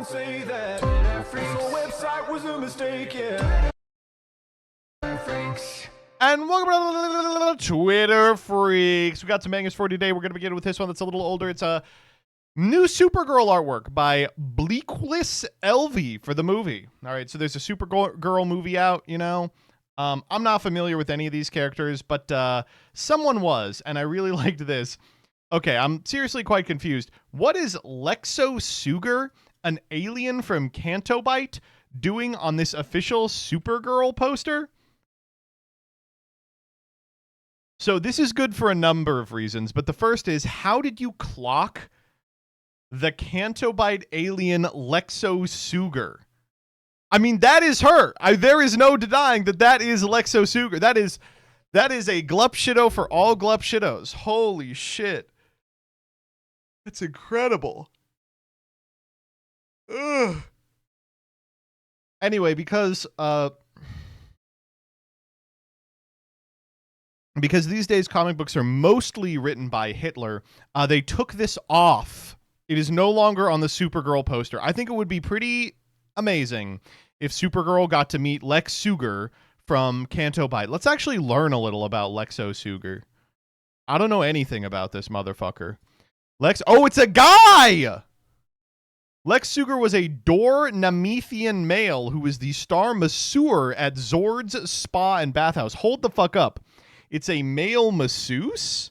and say that Freax website was a mistake, yeah. Freax. And welcome to Twitter Freaks. We got some bangers for today. We're going to begin with this one that's a little older. It's a new Supergirl artwork by Bleakless Elvie for the movie. All right, so there's a Supergirl movie out, you know. I'm not familiar with any of these characters, but someone was, and I really liked this. Okay, I'm seriously quite confused. What is Lexo Sugar, an alien from Cantobite, doing on this official Supergirl poster? So this is good for a number of reasons, but the first is, how did you clock the Cantobite alien Lexo Sugar? I mean, that is her. There is no denying that that is Lexo Sugar. That is a Glupshido for all Glupshidos. Holy shit. That's incredible. Ugh. Anyway, because these days comic books are mostly written by Hitler, they took this off. It is no longer on the Supergirl poster. I think it would be pretty amazing if Supergirl got to meet Lex Sugar from Cantobite. Let's actually learn a little about Lexo Sugar. I don't know anything about this motherfucker. Oh, it's a guy! Lex Sugar was a Dor Namethian male who was the star masseur at Zord's Spa and Bathhouse. Hold the fuck up. It's a male masseuse?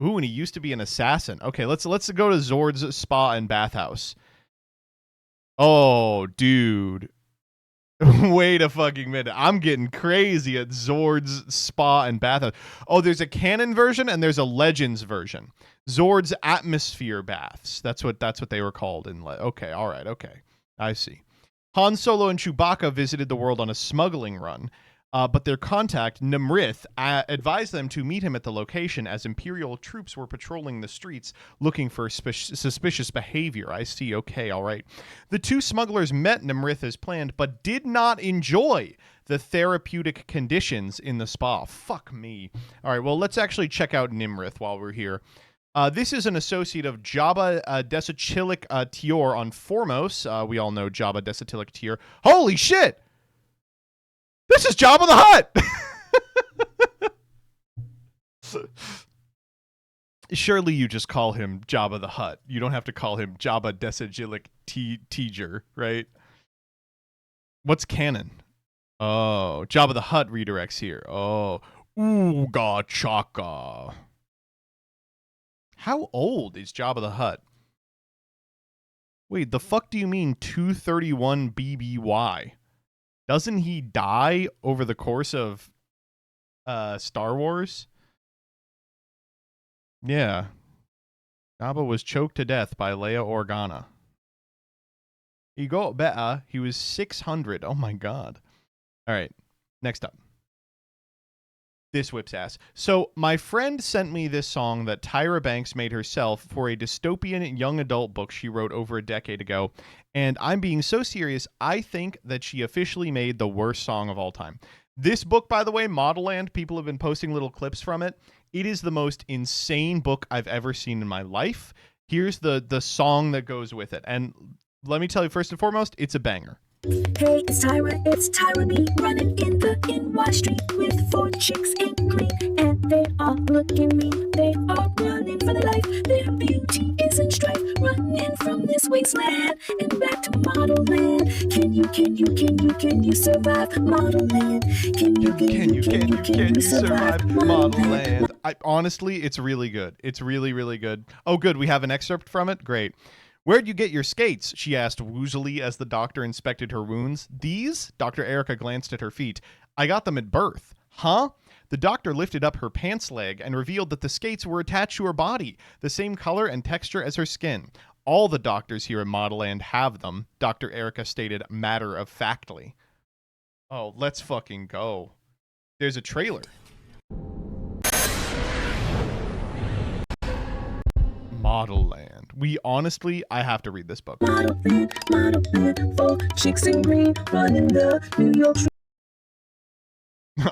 Ooh, and he used to be an assassin. Okay, let's go to Zord's Spa and Bathhouse. Oh, dude. Wait a fucking minute. I'm getting crazy at Zord's Spa and Bathhouse. Oh, there's a canon version and there's a Legends version. Zord's Atmosphere Baths. That's what they were called in okay, all right, okay. I see. Han Solo and Chewbacca visited the world on a smuggling run. But their contact, Nimrith, advised them to meet him at the location as Imperial troops were patrolling the streets looking for suspicious behavior. I see. Okay, all right. The two smugglers met Nimrith as planned, but did not enjoy the therapeutic conditions in the spa. Fuck me. All right, well, let's actually check out Nimrith while we're here. This is an associate of Jabba Desatilic Tior on Formos. We all know Jabba Desatilic Tior. Holy shit! This is Jabba the Hutt! Surely you just call him Jabba the Hutt. You don't have to call him Jabba Desagilic Teager, right? What's canon? Oh, Jabba the Hutt redirects here. Oh, Ooga Chaka. How old is Jabba the Hutt? Wait, the fuck do you mean 231 BBY? Doesn't he die over the course of Star Wars? Yeah. Jabba was choked to death by Leia Organa. He got better. He was 600. Oh my god. All right. Next up. This whips ass. So my friend sent me this song that Tyra Banks made herself for a dystopian young adult book she wrote over a decade ago. And I'm being so serious, I think that she officially made the worst song of all time. This book, by the way, Model Land, people have been posting little clips from it. It is the most insane book I've ever seen in my life. Here's the song that goes with it. And let me tell you, first and foremost, it's a banger. Hey, it's Tyra me, running in the NY street with 4 chicks in green, and they all looking mean. They are running for their life, their beauty is in strife, running from this wasteland and back to Model Land. Can you survive Model Land? Can you survive Model Land? Honestly, it's really good. It's really, really good. Oh, good. We have an excerpt from it. Great. Where'd you get your skates? She asked woozily as the doctor inspected her wounds. These? Dr. Erica glanced at her feet. I got them at birth. Huh? The doctor lifted up her pants leg and revealed that the skates were attached to her body, the same color and texture as her skin. All the doctors here at Model Land have them, Dr. Erica stated matter-of-factly. Oh, let's fucking go. There's a trailer. Model Land. I have to read this book. Model Land, 4 chicks in green, running the New York street.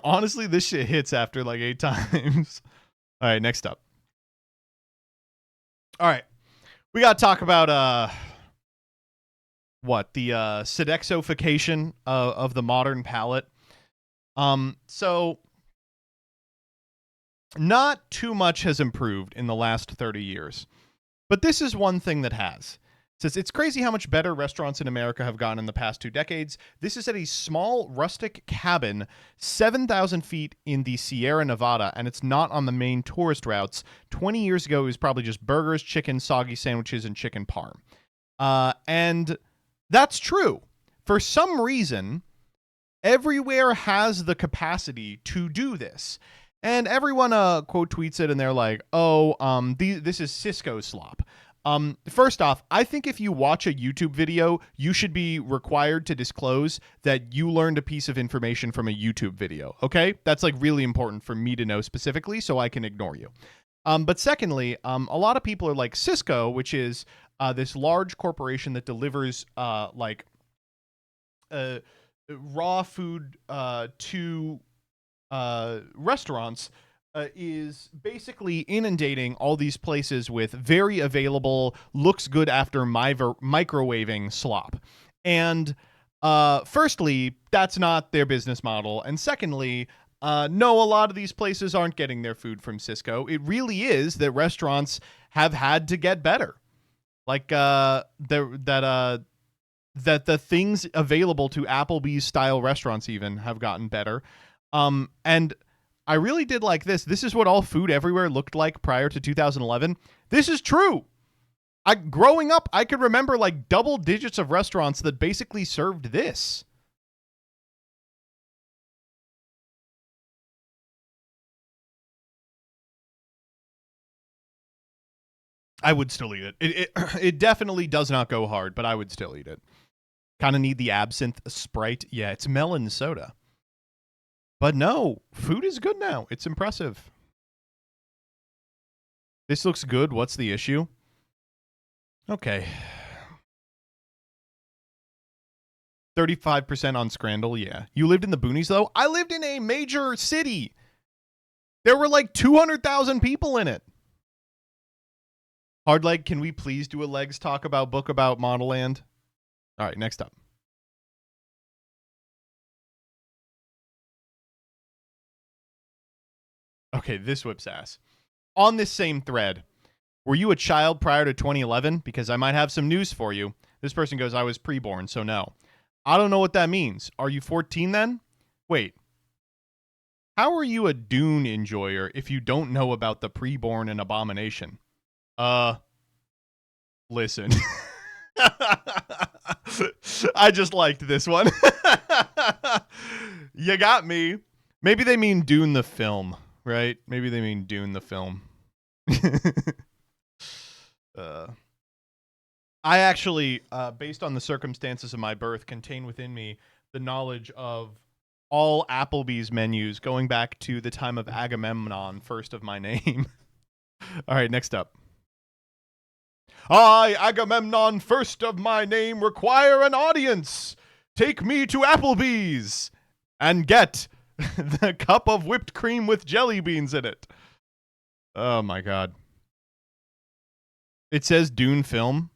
Honestly, this shit hits after like 8 times. All right, next up. All right. We got to talk about the Sodexofication of the modern palate. So not too much has improved in the last 30 years. But this is one thing that has. It says, it's crazy how much better restaurants in America have gotten in the past 2 decades. This is at a small rustic cabin 7,000 feet in the Sierra Nevada, and it's not on the main tourist routes. 20 years ago, it was probably just burgers, chicken, soggy sandwiches, and chicken parm. And that's true. For some reason, everywhere has the capacity to do this. And everyone quote tweets it, and they're like, "Oh, this is Cisco slop." First off, I think if you watch a YouTube video, you should be required to disclose that you learned a piece of information from a YouTube video. Okay, that's like really important for me to know specifically, so I can ignore you. But secondly, a lot of people are like Cisco, which is this large corporation that delivers raw food to restaurants, is basically inundating all these places with very available, looks good after microwaving slop. And firstly, that's not their business model. And secondly, no, a lot of these places aren't getting their food from Cisco. It really is that restaurants have had to get better. Like that the things available to Applebee's style restaurants even have gotten better. And I really did like this. This is what all food everywhere looked like prior to 2011. This is true. Growing up, I could remember like double digits of restaurants that basically served this. I would still eat it. It definitely does not go hard, but I would still eat it. Kind of need the absinthe Sprite. Yeah, it's melon soda. But no, food is good now. It's impressive. This looks good. What's the issue? Okay. 35% on Scrandle, yeah. You lived in the boonies, though? I lived in a major city. There were like 200,000 people in it. Hardleg, can we please do a Legs talk about book about Model Land? All right, next up. Okay, this whips ass. On this same thread, were you a child prior to 2011? Because I might have some news for you. This person goes, I was preborn, so no. I don't know what that means. Are you 14 then? Wait. How are you a Dune enjoyer if you don't know about the preborn and abomination? Listen. I just liked this one. You got me. Maybe they mean Dune the film. Right? Maybe they mean Dune the film. I actually, based on the circumstances of my birth, contain within me the knowledge of all Applebee's menus going back to the time of Agamemnon, first of my name. All right, next up. I, Agamemnon, first of my name, require an audience. Take me to Applebee's and get the cup of whipped cream with jelly beans in it. Oh my god. It says Dune film.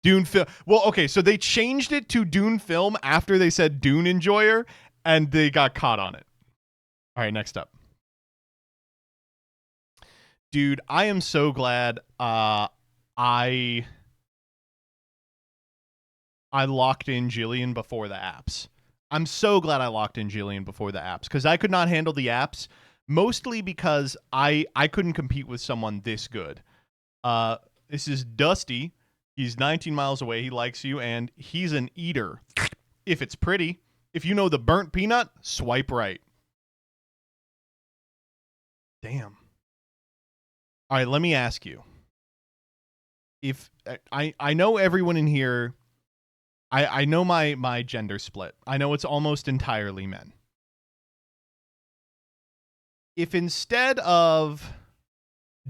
Dune film. Well, okay, so they changed it to Dune film after they said Dune enjoyer, and they got caught on it. All right, next up. Dude, I am so glad I locked in Jillian before the apps. I'm so glad I locked in Jillian before the apps, because I could not handle the apps, mostly because I couldn't compete with someone this good. This is Dusty. He's 19 miles away. He likes you, and he's an eater. If it's pretty. If you know the burnt peanut, swipe right. Damn. All right, let me ask you. If I know everyone in here, I know my gender split. I know it's almost entirely men. If instead of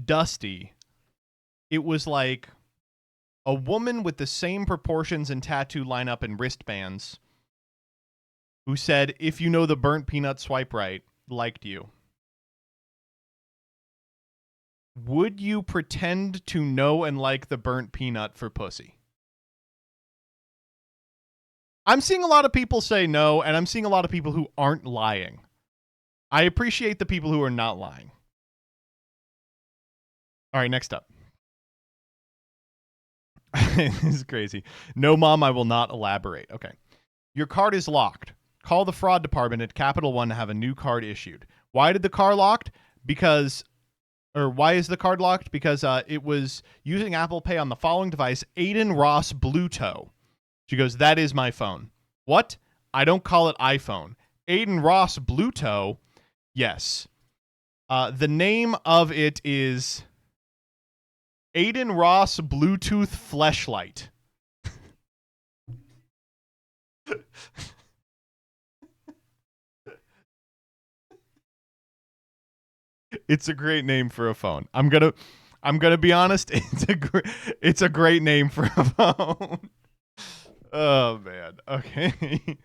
Dusty, it was like a woman with the same proportions and tattoo lineup and wristbands who said, if you know the burnt peanut, swipe right, liked you, would you pretend to know and like the burnt peanut for pussy? I'm seeing a lot of people say no, and I'm seeing a lot of people who aren't lying. I appreciate the people who are not lying. All right, next up. This is crazy. No, Mom, I will not elaborate. Okay. Your card is locked. Call the fraud department at Capital One to have a new card issued. Why did the car locked? Why is the card locked? Because it was using Apple Pay on the following device, Aiden Ross Bluetooth. She goes, that is my phone. What? I don't call it iPhone. Aiden Ross Bluetooth? Yes. The name of it is Aiden Ross Bluetooth Fleshlight. It's a great name for a phone. I'm gonna be honest. It's a great name for a phone. Oh man. Okay.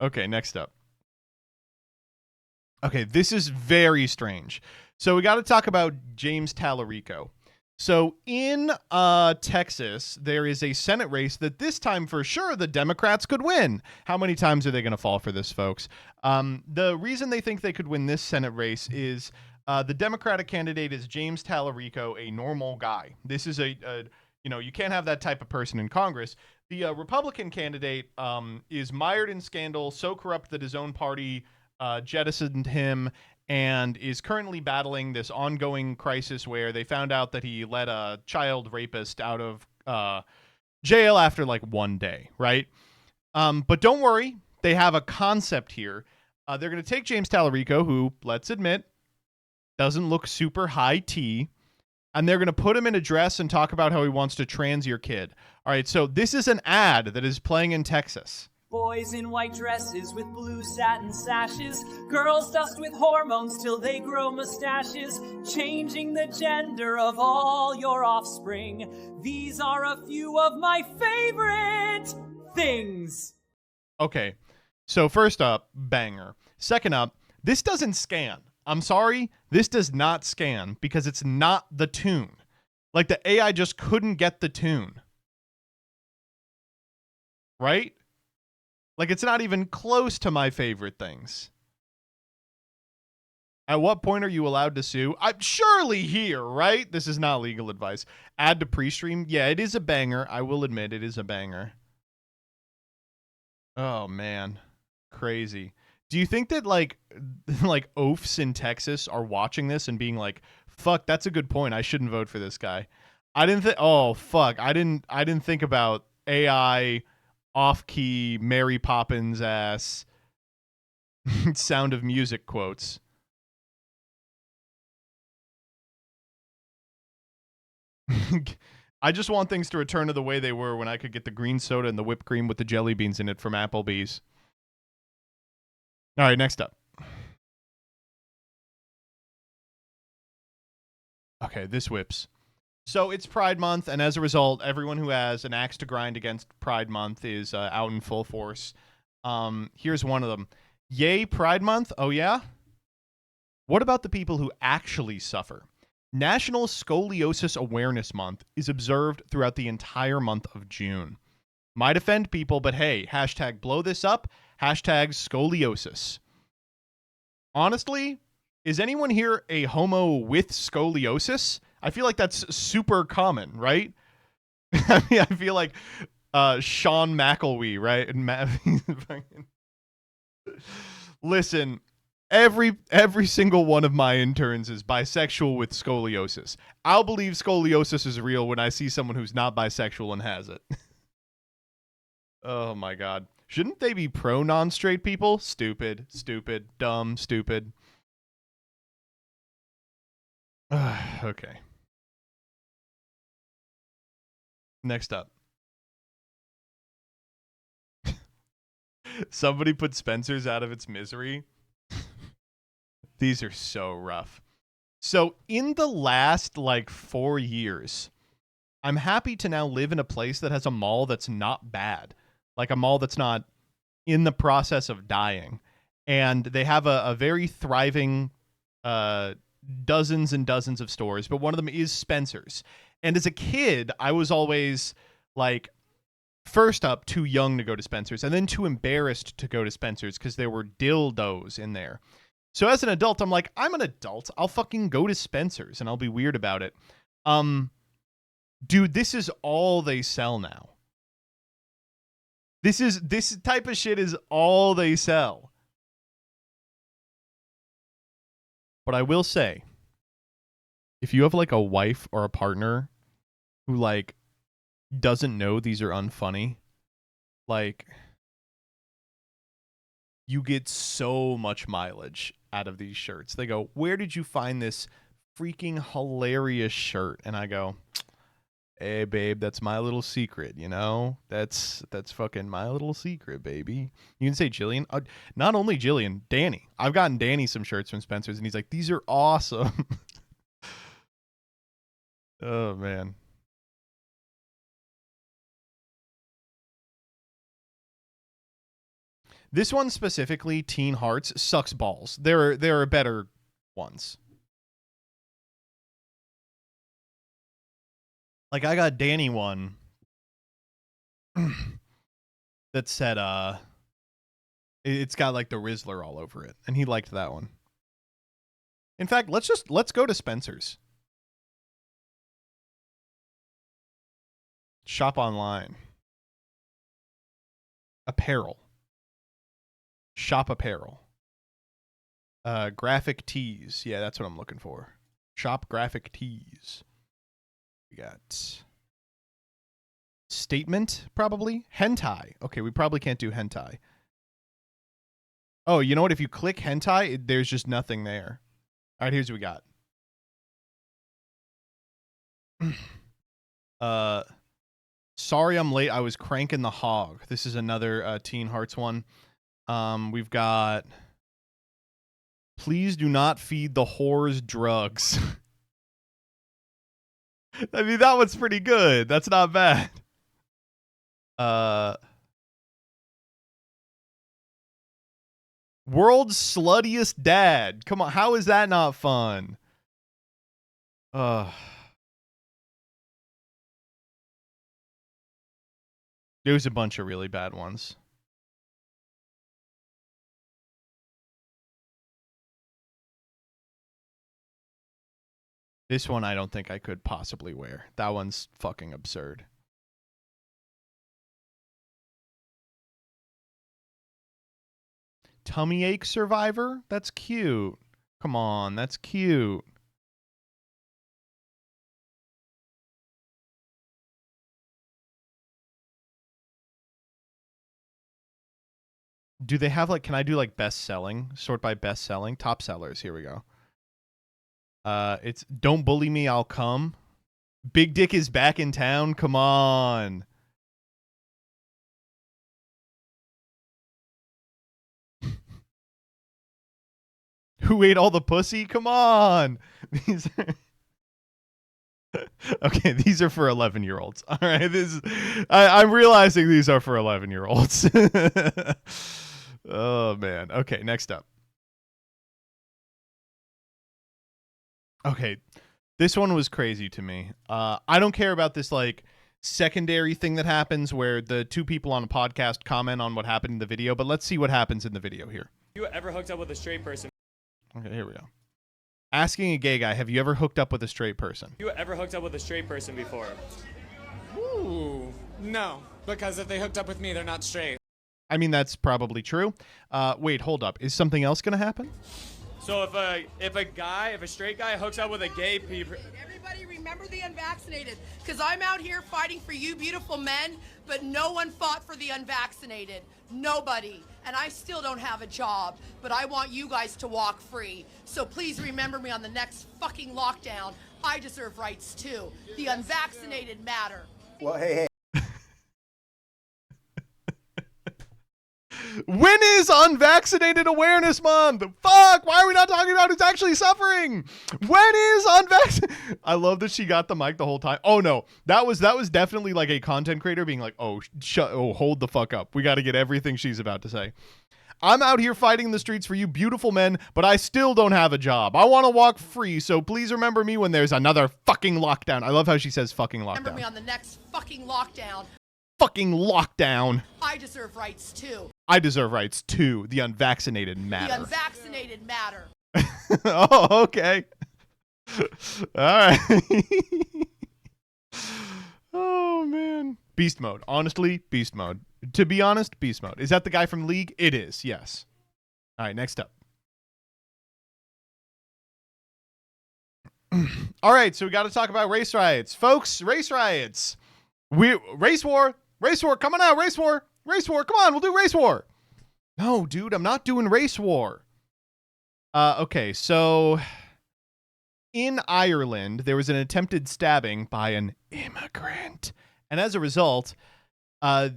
Okay. Next up. Okay, this is very strange. So we got to talk about James Tallarico. So in Texas, there is a Senate race that this time for sure the Democrats could win. How many times are they going to fall for this, folks? The reason they think they could win this Senate race is the Democratic candidate is James Tallarico, a normal guy. This is you can't have that type of person in Congress. The Republican candidate is mired in scandal, so corrupt that his own party jettisoned him, and is currently battling this ongoing crisis where they found out that he let a child rapist out of jail after like one day, right? But don't worry, they have a concept here. They're going to take James Tallarico, who, let's admit, doesn't look super high tea, and they're going to put him in a dress and talk about how he wants to trans your kid. All right, so this is an ad that is playing in Texas. Boys in white dresses with blue satin sashes, girls dust with hormones till they grow mustaches, changing the gender of all your offspring. These are a few of my favorite things. Okay, so first up, banger. Second up, this doesn't scan. I'm sorry, this does not scan because it's not the tune. Like the AI just couldn't get the tune. Right? Like, it's not even close to my favorite things. At what point are you allowed to sue? I'm surely here, right? This is not legal advice. Add to pre-stream. Yeah, it is a banger. I will admit it is a banger. Oh, man. Crazy. Do you think that, like oafs in Texas are watching this and being like, fuck, that's a good point. I shouldn't vote for this guy. I didn't think about AI off-key Mary Poppins ass Sound of Music quotes. I just want things to return to the way they were when I could get the green soda and the whipped cream with the jelly beans in it from Applebee's. All right, next up. Okay, this whips. So it's Pride Month, and as a result, everyone who has an axe to grind against Pride Month is out in full force. Here's one of them. Yay, Pride Month? Oh, yeah? What about the people who actually suffer? National Scoliosis Awareness Month is observed throughout the entire month of June. Might offend people, but hey, hashtag blow this up, hashtag scoliosis. Honestly, is anyone here a homo with scoliosis? I feel like that's super common, right? I mean, I feel like Sean McElwee, right? Listen, every single one of my interns is bisexual with scoliosis. I'll believe scoliosis is real when I see someone who's not bisexual and has it. Oh my god. Shouldn't they be pro non-straight people? Stupid, dumb, stupid. Okay. Next up. Somebody put Spencer's out of its misery. These are so rough. So in the last 4 years, I'm happy to now live in a place that has a mall that's not bad. Like a mall that's not in the process of dying. And they have a very thriving dozens and dozens of stores, but one of them is Spencer's. And as a kid, I was always like, First up, too young to go to Spencer's, and then too embarrassed to go to Spencer's because there were dildos in there. So as an adult, I'm like, I'm an adult. I'll fucking go to Spencer's and I'll be weird about it. Dude, this is all they sell now. This type of shit is all they sell. But I will say, if you have like a wife or a partner who like doesn't know these are unfunny, like you get so much mileage out of these shirts. They go, "Where did you find this freaking hilarious shirt?" And I go, "Hey babe, that's my little secret, you know? That's fucking my little secret, baby." You can say Jillian. Not only Jillian, Danny. I've gotten Danny some shirts from Spencer's and he's like, "These are awesome." Oh man. This one specifically, Teen Hearts, sucks balls. There are better ones. Like I got Danny one that said it's got like the Rizzler all over it, and he liked that one. In fact, let's go to Spencer's. Shop online. Apparel. Shop apparel. Graphic tees. Yeah, that's what I'm looking for. Shop graphic tees. We got statement, probably. Hentai. Okay, we probably can't do hentai. Oh, you know what? If you click hentai, there's just nothing there. All right, here's what we got. Sorry I'm late. I was cranking the hog. This is another Teen Hearts one. We've got please do not feed the whores drugs. I mean, that one's pretty good. That's not bad. World's sluttiest dad. Come on, how is that not fun? There's a bunch of really bad ones. This one I don't think I could possibly wear. That one's fucking absurd. Tummy ache survivor? That's cute. Come on, that's cute. Do they have like, can I do like best selling? Sort by best selling? Top sellers. Here we go. It's don't bully me, I'll come. Big Dick is back in town. Come on. Who ate all the pussy? Come on. These are okay, these are for 11-year-olds. All right, I'm realizing these are for 11-year-olds. Oh man. Okay, next up. Okay, this one was crazy to me. I don't care about this like secondary thing that happens where the two people on a podcast comment on what happened in the video, but let's see what happens in the video here. You ever hooked up with a straight person? Okay, here we go. Asking a gay guy, have you ever hooked up with a straight person? You ever hooked up with a straight person before? Ooh, no, because if they hooked up with me, they're not straight. I mean, that's probably true. Wait, hold up. Is something else going to happen? So if a straight guy hooks up with a gay people. Everybody remember the unvaccinated, because I'm out here fighting for you beautiful men, but no one fought for the unvaccinated. Nobody. And I still don't have a job, but I want you guys to walk free. So please remember me on the next fucking lockdown. I deserve rights too. The unvaccinated matter. Well, hey. When is Unvaccinated Awareness Month? Fuck! Why are we not talking about who's actually suffering? When is unvaccinated? I love that she got the mic the whole time. Oh no, that was definitely like a content creator being like, oh, hold the fuck up. We got to get everything she's about to say. I'm out here fighting in the streets for you beautiful men, but I still don't have a job. I want to walk free, so please remember me when there's another fucking lockdown. I love how she says fucking lockdown. Remember me on the next fucking lockdown. fucking lockdown. I deserve rights too. I deserve rights too. The unvaccinated matter. The unvaccinated matter. Oh, okay. All right. Oh, man. Beast mode. Honestly, beast mode. To be honest, beast mode. Is that the guy from League? It is, yes. All right, next up. All right, so we got to talk about race riots. Folks, race riots. Race war. Race war. Come on out. Race war. Race war. Come on, we'll do race war. No, dude, I'm not doing race war. Okay, so in Ireland, there was an attempted stabbing by an immigrant. And as a result, a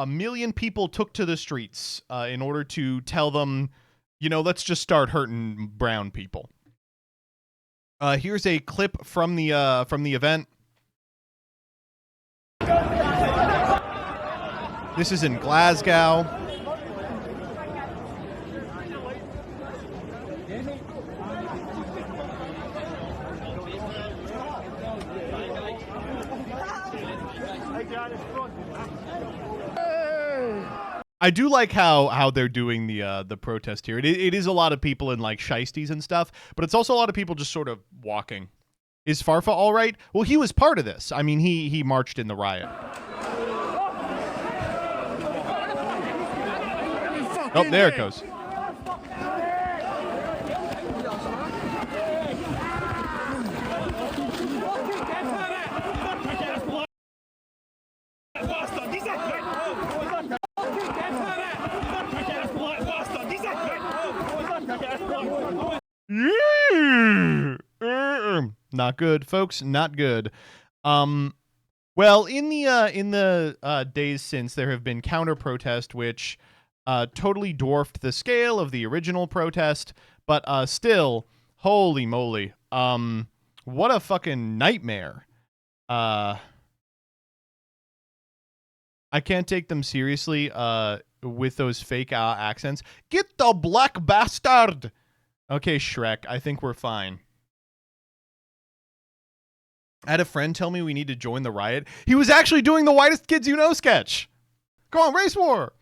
million people took to the streets in order to tell them, let's just start hurting brown people. Here's a clip from the event. This is in Glasgow. I do like how they're doing the protest here. It is a lot of people in like shiesties and stuff, but it's also a lot of people just sort of walking. Is Farfa all right? Well, he was part of this. I mean, he marched in the riot. Oh, there it goes. Not good, folks. Not good. Well, in the days since, there have been counter protests which totally dwarfed the scale of the original protest, but still, holy moly, what a fucking nightmare. I can't take them seriously with those fake accents. Get the black bastard. Okay, Shrek, I think we're fine. I had a friend tell me we need to join the riot. He was actually doing the Whitest Kids You Know sketch. Come on, race war.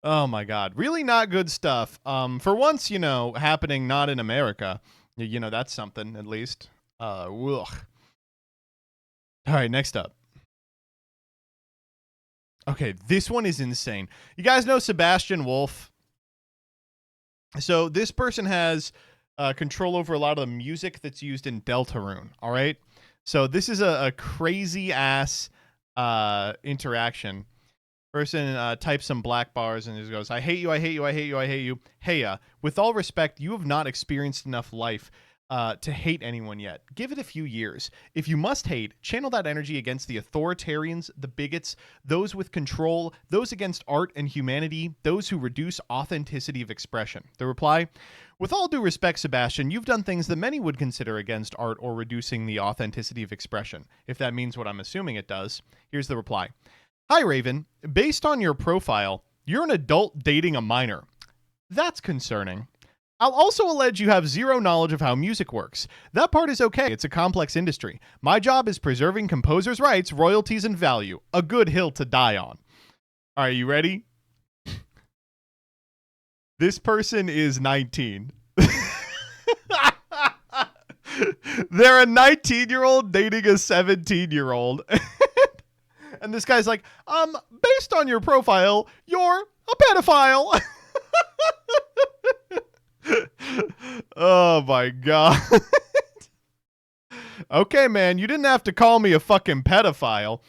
Oh my God, really not good stuff. For once, happening not in America. That's something at least. Ugh. All right, next up. Okay, this one is insane. You guys know Sebastian Wolf? So this person has control over a lot of the music that's used in Deltarune, all right? So this is a crazy-ass interaction. Person types some black bars and just goes, I hate you, I hate you, I hate you, I hate you. Hey, with all respect, you have not experienced enough life to hate anyone yet. Give it a few years. If you must hate, channel that energy against the authoritarians, the bigots, those with control, those against art and humanity, those who reduce authenticity of expression. The reply, with all due respect, Sebastian, you've done things that many would consider against art or reducing the authenticity of expression. If that means what I'm assuming it does. Here's the reply. Hi, Raven. Based on your profile, you're an adult dating a minor. That's concerning. I'll also allege you have zero knowledge of how music works. That part is okay. It's a complex industry. My job is preserving composers' rights, royalties, and value. A good hill to die on. Are you ready? This person is 19. They're a 19-year-old dating a 17-year-old. And this guy's like, based on your profile, you're a pedophile. Oh my God. Okay, man, you didn't have to call me a fucking pedophile.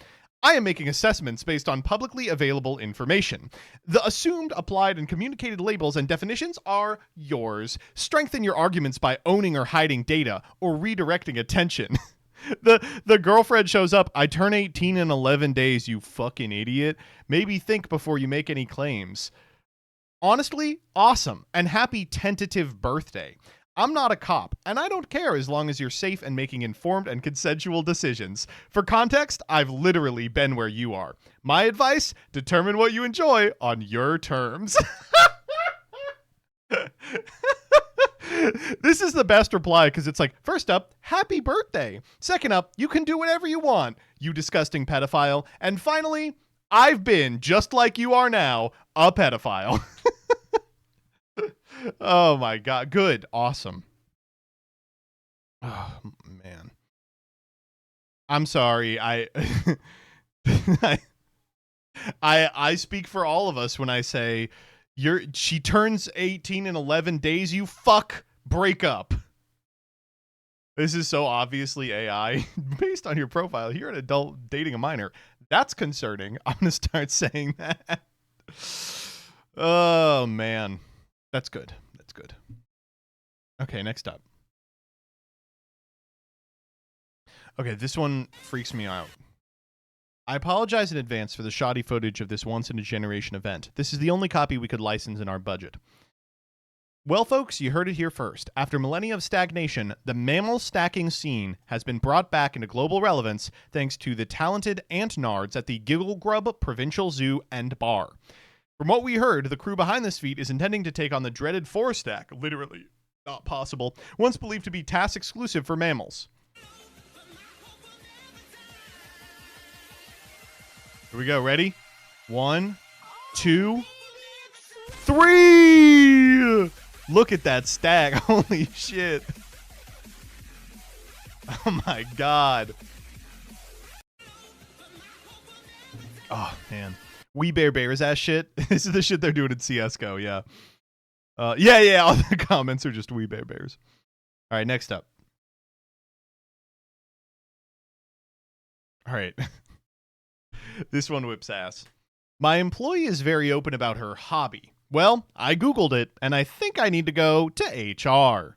I am making assessments based on publicly available information. The assumed, applied, and communicated labels and definitions are yours. Strengthen your arguments by owning or hiding data or redirecting attention. The girlfriend shows up. I turn 18 in 11 days, you fucking idiot. Maybe think before you make any claims. Honestly, awesome, and happy tentative birthday. I'm not a cop, and I don't care as long as you're safe and making informed and consensual decisions. For context, I've literally been where you are. My advice, determine what you enjoy on your terms. This is the best reply because it's like, first up, happy birthday. Second up, you can do whatever you want, you disgusting pedophile. And finally, I've been, just like you are now, a pedophile. Oh my God. Good. Awesome. Oh man. I'm sorry. I speak for all of us when I say she turns 18 in 11 days, you fuck, break up. This is so obviously AI. Based on your profile, you're an adult dating a minor. That's concerning. I'm going to start saying that. Oh man. That's good. That's good. Okay, next up. Okay, this one freaks me out. I apologize in advance for the shoddy footage of this once-in-a-generation event. This is the only copy we could license in our budget. Well, folks, you heard it here first. After millennia of stagnation, the mammal stacking scene has been brought back into global relevance thanks to the talented ant nards at the Giggle Grub Provincial Zoo and Bar. From what we heard, the crew behind this feat is intending to take on the dreaded four stack, literally not possible, once believed to be task exclusive for mammals. Here we go. Ready? 1, 2, 3. Look at that stack. Holy shit. Oh my God. Oh man. We Bears ass shit. This is the shit they're doing in CSGO. Yeah. Yeah. All the comments are just We Bears. All right. Next up. All right. This one whips ass. My employee is very open about her hobby. Well, I Googled it, and I think I need to go to HR. All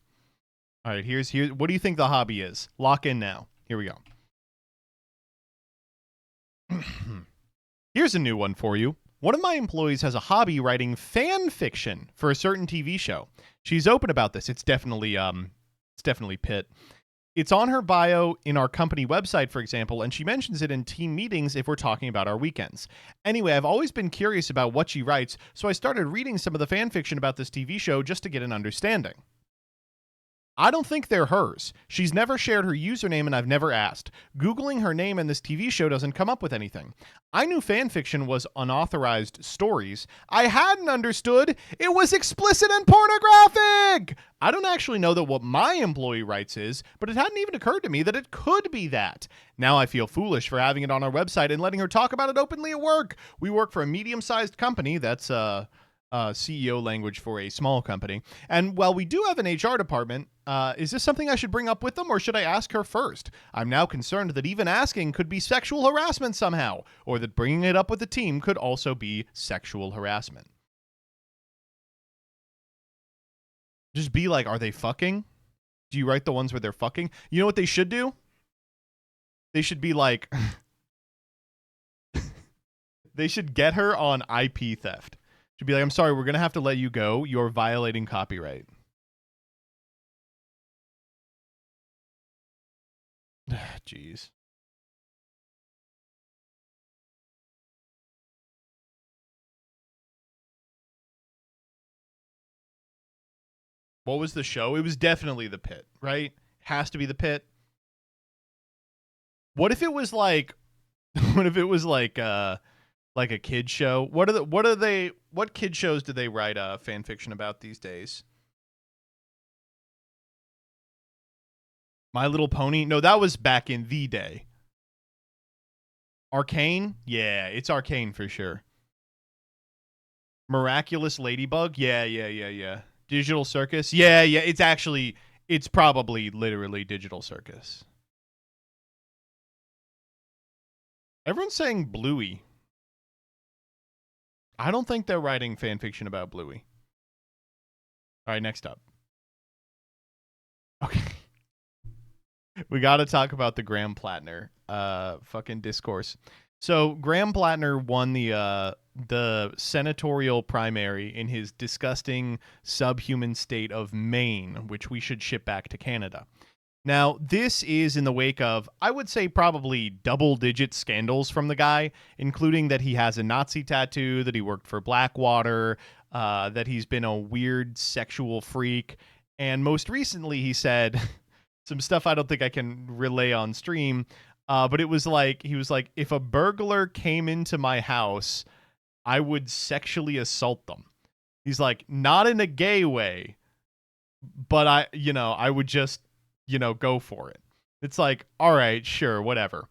right, here's what do you think the hobby is? Lock in now. Here we go. Here's a new one for you. One of my employees has a hobby writing fan fiction for a certain TV show. She's open about this. It's definitely Pitt. It's on her bio in our company website, for example, and she mentions it in team meetings if we're talking about our weekends. Anyway, I've always been curious about what she writes, so I started reading some of the fan fiction about this TV show just to get an understanding. I don't think they're hers. She's never shared her username and I've never asked. Googling her name in this TV show doesn't come up with anything. I knew fanfiction was unauthorized stories. I hadn't understood it was explicit and pornographic! I don't actually know that what my employee writes is, but it hadn't even occurred to me that it could be that. Now I feel foolish for having it on our website and letting her talk about it openly at work. We work for a medium-sized company that's, CEO language for a small company. And while we do have an HR department, is this something I should bring up with them or should I ask her first? I'm now concerned that even asking could be sexual harassment somehow, or that bringing it up with the team could also be sexual harassment. Just be like, are they fucking? Do you write the ones where they're fucking? You know what they should do? They should be like, they should get her on IP theft. Should be like, I'm sorry, we're going to have to let you go. You're violating copyright. Jeez. What was the show? It was definitely The Pit, right? Has to be The Pit. What if it was like a kid show? What kid shows do they write fan fiction about these days? My Little Pony? No, that was back in the day. Arcane? Yeah, it's Arcane for sure. Miraculous Ladybug? Yeah. Digital Circus? Yeah, it's probably literally Digital Circus. Everyone's saying Bluey. I don't think they're writing fan fiction about Bluey. All right, next up. Okay. We got to talk about the Graham Plattner fucking discourse. So Graham Plattner won the senatorial primary in his disgusting subhuman state of Maine, which we should ship back to Canada. Now, this is in the wake of, I would say, probably double-digit scandals from the guy, including that he has a Nazi tattoo, that he worked for Blackwater, that he's been a weird sexual freak, And most recently, he said some stuff I don't think I can relay on stream. But it was like, he was like, if a burglar came into my house, I would sexually assault them. He's like, not in a gay way, but I would just, go for it. It's like, all right, sure, whatever.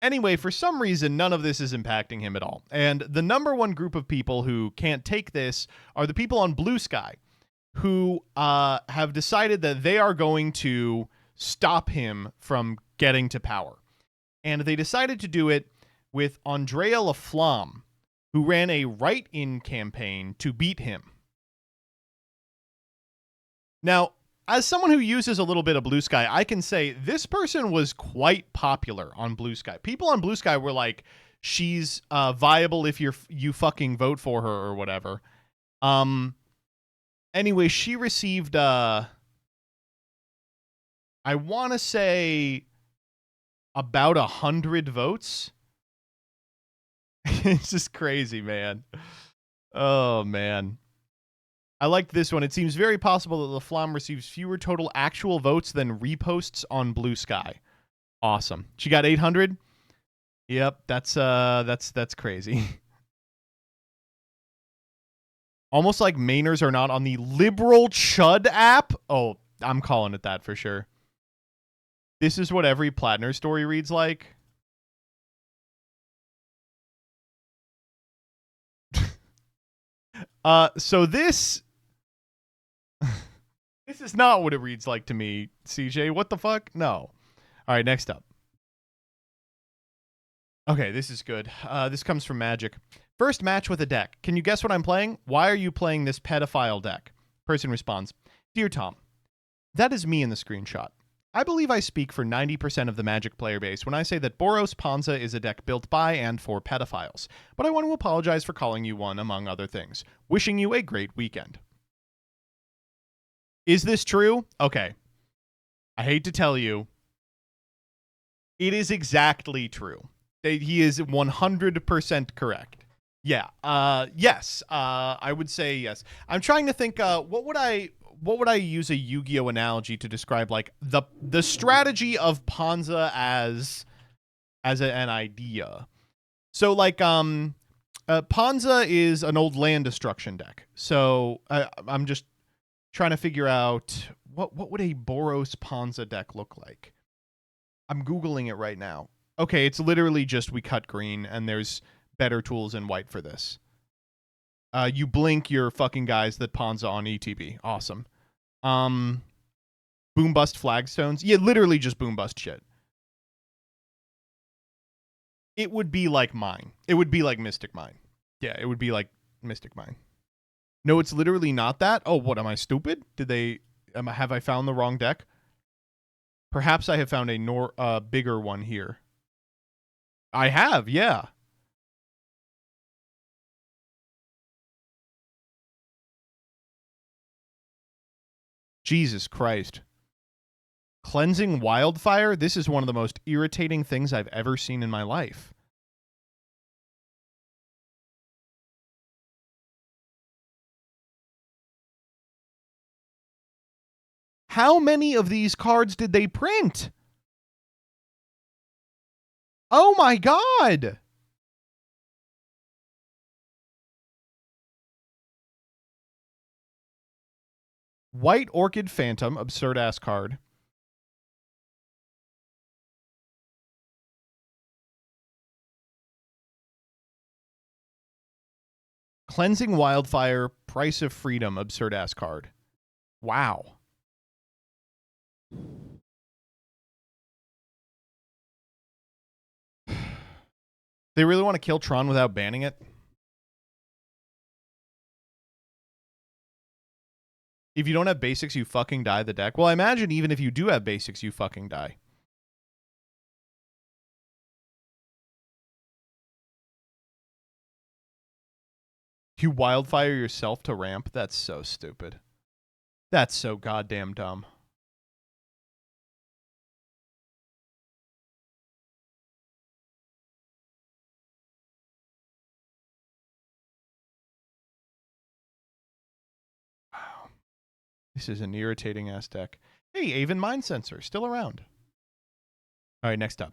Anyway, for some reason, none of this is impacting him at all. And the number one group of people who can't take this are the people on Blue Sky who have decided that they are going to stop him from getting to power. And they decided to do it with Andrea LaFlamme, who ran a write-in campaign to beat him. Now, as someone who uses a little bit of Blue Sky, I can say this person was quite popular on Blue Sky. People on Blue Sky were like, she's viable if you fucking vote for her or whatever. Anyway, she received, I want to say about 100 votes. It's just crazy, man. Oh, man. I liked this one. It seems very possible that LaFlamme receives fewer total actual votes than reposts on Blue Sky. Awesome. She got 800. Yep, that's crazy. Almost like Mainers are not on the Liberal Chud app. Oh, I'm calling it that for sure. This is what every Platner story reads like. So this is not what it reads like to me, CJ. What the fuck? No. All right, next up. Okay, this is good. This comes from Magic. First match with a deck. Can you guess what I'm playing? Why are you playing this pedophile deck? Person responds, Dear Tom, that is me in the screenshot. I believe I speak for 90% of the Magic player base when I say that Boros Ponza is a deck built by and for pedophiles, but I want to apologize for calling you one, among other things. Wishing you a great weekend. Is this true? Okay. I hate to tell you, it is exactly true. He is 100% correct. Yeah. Yes. I would say yes. I'm trying to think. What would I use a Yu-Gi-Oh analogy to describe like the strategy of Ponza as an idea? So like Ponza is an old land destruction deck. So I'm just trying to figure out what would a Boros Ponza deck look like. I'm Googling it right now. Okay, it's literally just we cut green and there's better tools in white for this. You blink your fucking guys that Ponza on ETB. Awesome. Boom bust flagstones. Yeah, literally just boom bust shit. It would be like mine. It would be like Mystic Mine. Yeah, it would be like Mystic Mine. No, it's literally not that. Oh, what, am I stupid? Have I found the wrong deck? Perhaps I have found a bigger one here. I have, yeah. Jesus Christ. Cleansing Wildfire? This is one of the most irritating things I've ever seen in my life. How many of these cards did they print? Oh my god! White Orchid Phantom, absurd ass card. Cleansing Wildfire, Price of Freedom, absurd ass card. Wow. They really want to kill Tron without banning it? If you don't have basics, you fucking die the deck. Well, I imagine even if you do have basics, you fucking die. You wildfire yourself to ramp? That's so stupid. That's so goddamn dumb. Wow. This is an irritating ass deck. Hey, Avon Mind Sensor, still around. All right, next up.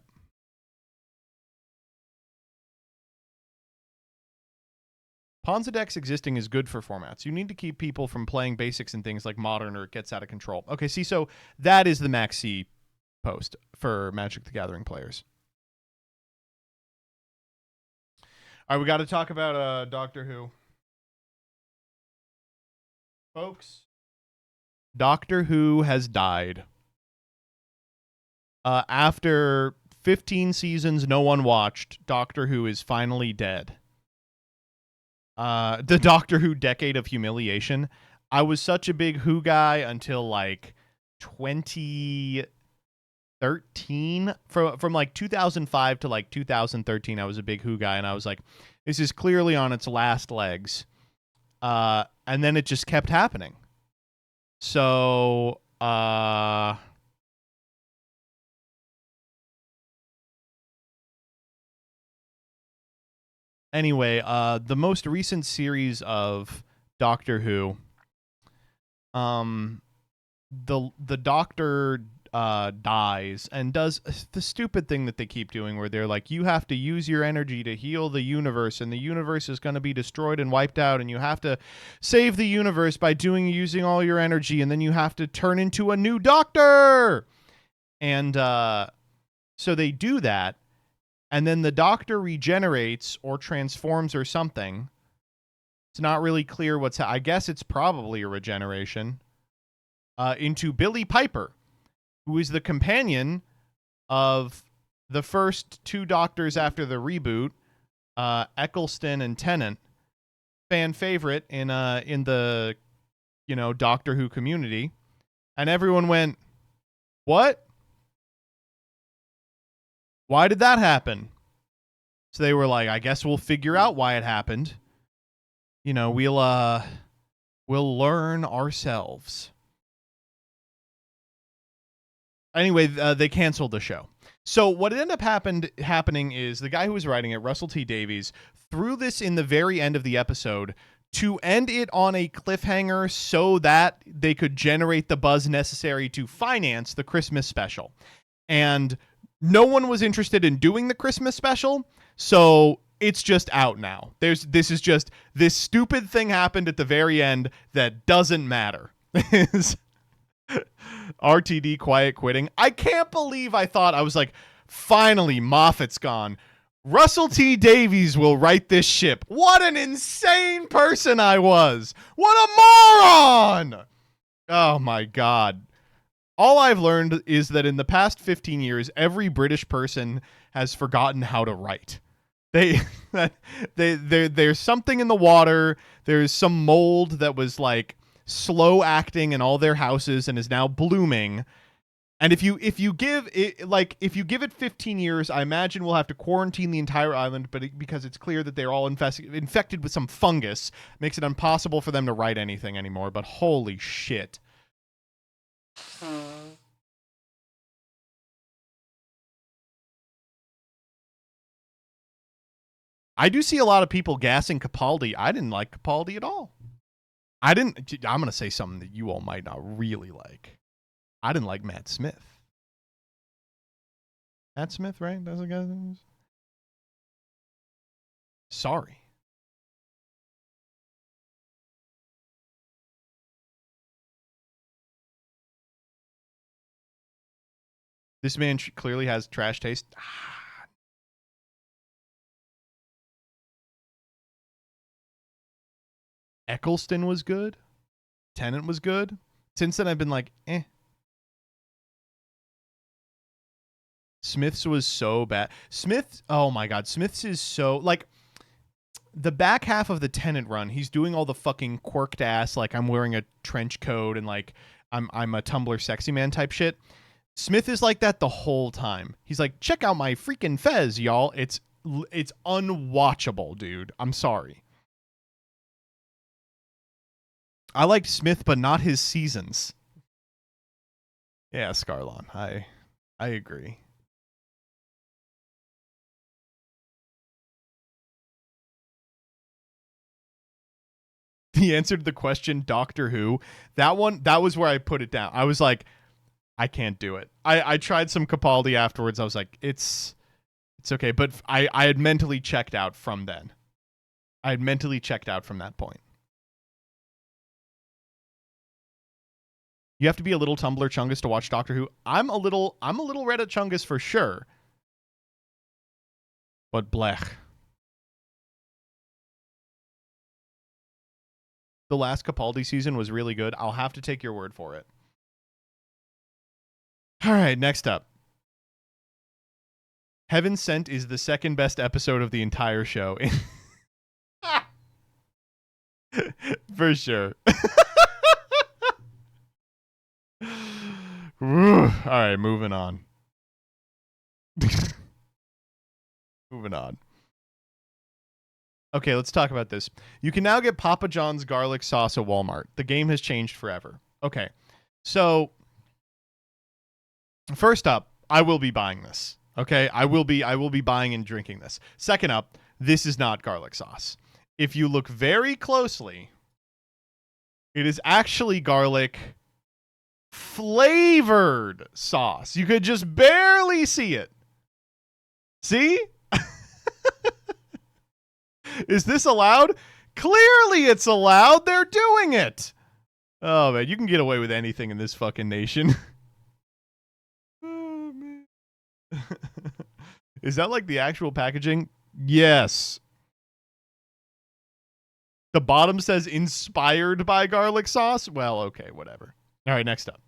Ponza decks existing is good for formats. You need to keep people from playing basics and things like Modern or it gets out of control. Okay, see, so that is the Max C post for Magic the Gathering players. All right, we got to talk about Doctor Who. Folks, Doctor Who has died. After 15 seasons no one watched, Doctor Who is finally dead. The Doctor Who decade of humiliation. I was such a big Who guy until like 2013. From like 2005 to like 2013, I was a big Who guy, and I was like, this is clearly on its last legs. And then it just kept happening. So, anyway, the most recent series of Doctor Who, the Doctor dies and does the stupid thing that they keep doing where they're like, you have to use your energy to heal the universe, and the universe is going to be destroyed and wiped out, and you have to save the universe by using all your energy, and then you have to turn into a new Doctor. And so they do that. And then the Doctor regenerates or transforms or something. It's not really clear what's... I guess it's probably a regeneration. Into Billie Piper, who is the companion of the first two Doctors after the reboot, Eccleston and Tennant. Fan favorite in the, Doctor Who community. And everyone went, what? Why did that happen? So they were like, I guess we'll figure out why it happened. We'll learn ourselves. Anyway, they canceled the show. So what ended up happening is the guy who was writing it, Russell T Davies, threw this in the very end of the episode to end it on a cliffhanger so that they could generate the buzz necessary to finance the Christmas special. And no one was interested in doing the Christmas special, so it's just out now. This stupid thing happened at the very end that doesn't matter. RTD quiet quitting. I can't believe I was like, finally, Moffat's gone. Russell T Davies will right this ship. What an insane person I was. What a moron. Oh my God. All I've learned is that in the past 15 years, every British person has forgotten how to write. There's something in the water. There's some mold that was like slow acting in all their houses and is now blooming. And if you give it 15 years, I imagine we'll have to quarantine the entire island, because it's clear that they're all infected with some fungus, makes it impossible for them to write anything anymore. But holy shit. I do see a lot of people gassing Capaldi. I didn't like Capaldi at all. I'm going to say something that you all might not really like. I didn't like Matt Smith. Matt Smith, right? That's the guy's name. Sorry. This man clearly has trash taste. Eccleston was good. Tennant was good. Since then, I've been like, eh. Smith's was so bad. Oh my God. Smith's is so, like, the back half of the Tennant run, he's doing all the fucking quirked ass, like, I'm wearing a trench coat and, like, I'm a Tumblr sexy man type shit. Smith is like that the whole time. He's like, check out my freaking fez, y'all. It's unwatchable, dude. I'm sorry. I liked Smith, but not his seasons. Yeah, Scarlon. I agree. he answered the question Doctor Who. That was where I put it down. I was like, I can't do it. I tried some Capaldi afterwards. I was like, it's okay. But I had mentally checked out from then. I had mentally checked out from that point. You have to be a little Tumblr Chungus to watch Doctor Who. I'm a little Reddit Chungus for sure. But blech. The last Capaldi season was really good. I'll have to take your word for it. All right, next up. Heaven Sent is the second best episode of the entire show. For sure. All right, moving on. Moving on. Okay, let's talk about this. You can now get Papa John's garlic sauce at Walmart. The game has changed forever. Okay, so first up, I will be buying this. Okay, I will be buying and drinking this. Second up, this is not garlic sauce. If you look very closely, it is actually garlic flavored sauce. You could just barely see it. See? Is this allowed? Clearly it's allowed. They're doing it. Oh, man. You can get away with anything in this fucking nation. Oh, man. Is that like the actual packaging? Yes. The bottom says inspired by garlic sauce. Well, okay, whatever. All right, next up.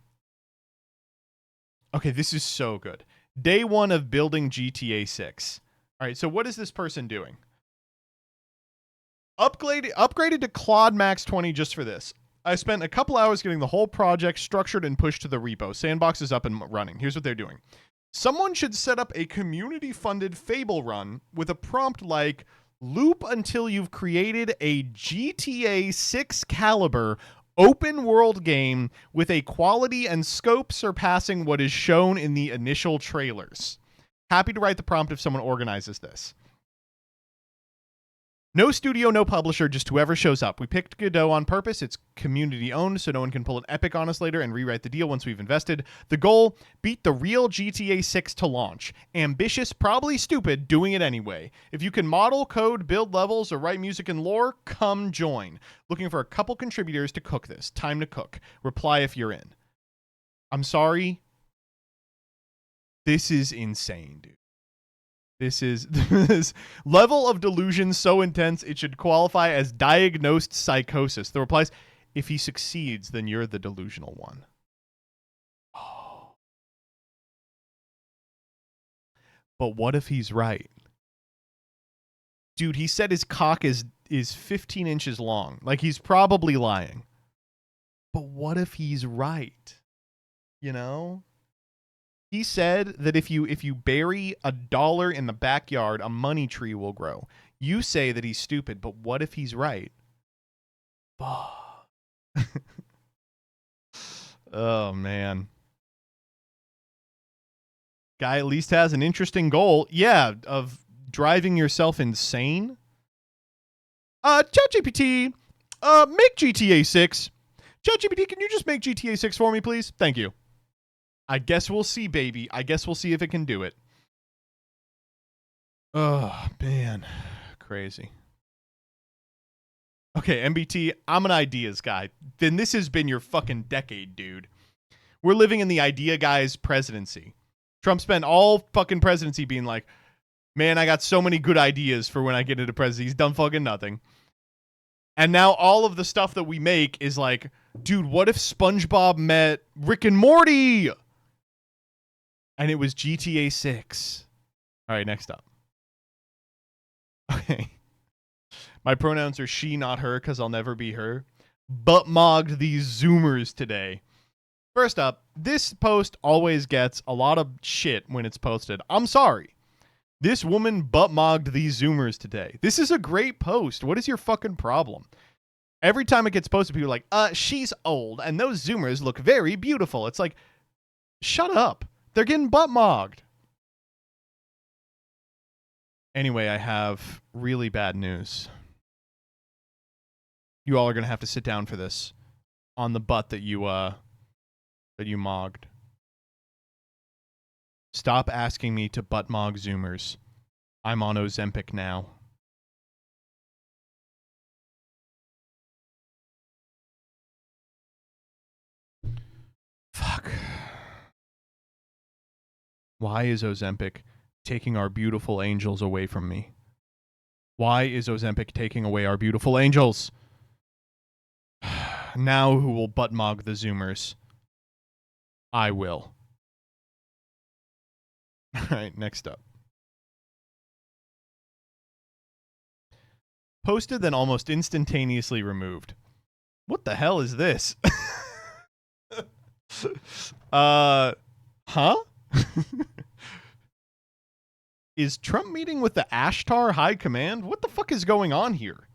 Okay, this is so good. Day 1 of building GTA 6. All right, so what is this person doing? Upgraded to Claude Max 20 just for this. I spent a couple hours getting the whole project structured and pushed to the repo. Sandbox is up and running. Here's what they're doing. Someone should set up a community-funded Fable run with a prompt like, loop until you've created a GTA 6 caliber open-world game with a quality and scope surpassing what is shown in the initial trailers. Happy to write the prompt if someone organizes this. No studio, no publisher, just whoever shows up. We picked Godot on purpose. It's community owned, so no one can pull an epic on us later and rewrite the deal once we've invested. The goal, beat the real GTA 6 to launch. Ambitious, probably stupid, doing it anyway. If you can model, code, build levels, or write music and lore, come join. Looking for a couple contributors to cook this. Time to cook. Reply if you're in. I'm sorry. This is insane, dude. This level of delusion so intense it should qualify as diagnosed psychosis. The replies, if he succeeds, then you're the delusional one. Oh. But what if he's right? Dude, he said his cock is 15 inches long. Like, he's probably lying. But what if he's right? You know? He said that if you bury $1 in the backyard, a money tree will grow. You say that he's stupid, but what if he's right? Oh, man. Guy at least has an interesting goal. Yeah, of driving yourself insane. ChatGPT, make GTA 6. ChatGPT, can you just make GTA 6 for me, please? Thank you. I guess we'll see, baby. I guess we'll see if it can do it. Oh, man. Crazy. Okay, MBT, I'm an ideas guy. Then this has been your fucking decade, dude. We're living in the idea guy's presidency. Trump spent all fucking presidency being like, man, I got so many good ideas for when I get into presidency. He's done fucking nothing. And now all of the stuff that we make is like, dude, what if SpongeBob met Rick and Morty? And it was GTA 6. All right, next up. Okay. My pronouns are she, not her, because I'll never be her. Butt mogged these Zoomers today. First up, this post always gets a lot of shit when it's posted. I'm sorry. This woman butt mogged these Zoomers today. This is a great post. What is your fucking problem? Every time it gets posted, people are like, she's old, and those Zoomers look very beautiful. It's like, shut up. They're getting butt mogged. Anyway, I have really bad news. You all are gonna have to sit down for this on the butt that you mogged. Stop asking me to butt mog Zoomers. I'm on Ozempic now. Fuck. Why is Ozempic taking our beautiful angels away from me? Why is Ozempic taking away our beautiful angels? Now who will butt mog the Zoomers? I will. Alright, next up. Posted, then almost instantaneously removed. What the hell is this? Huh? Is Trump meeting with the Ashtar High Command? What the fuck is going on here?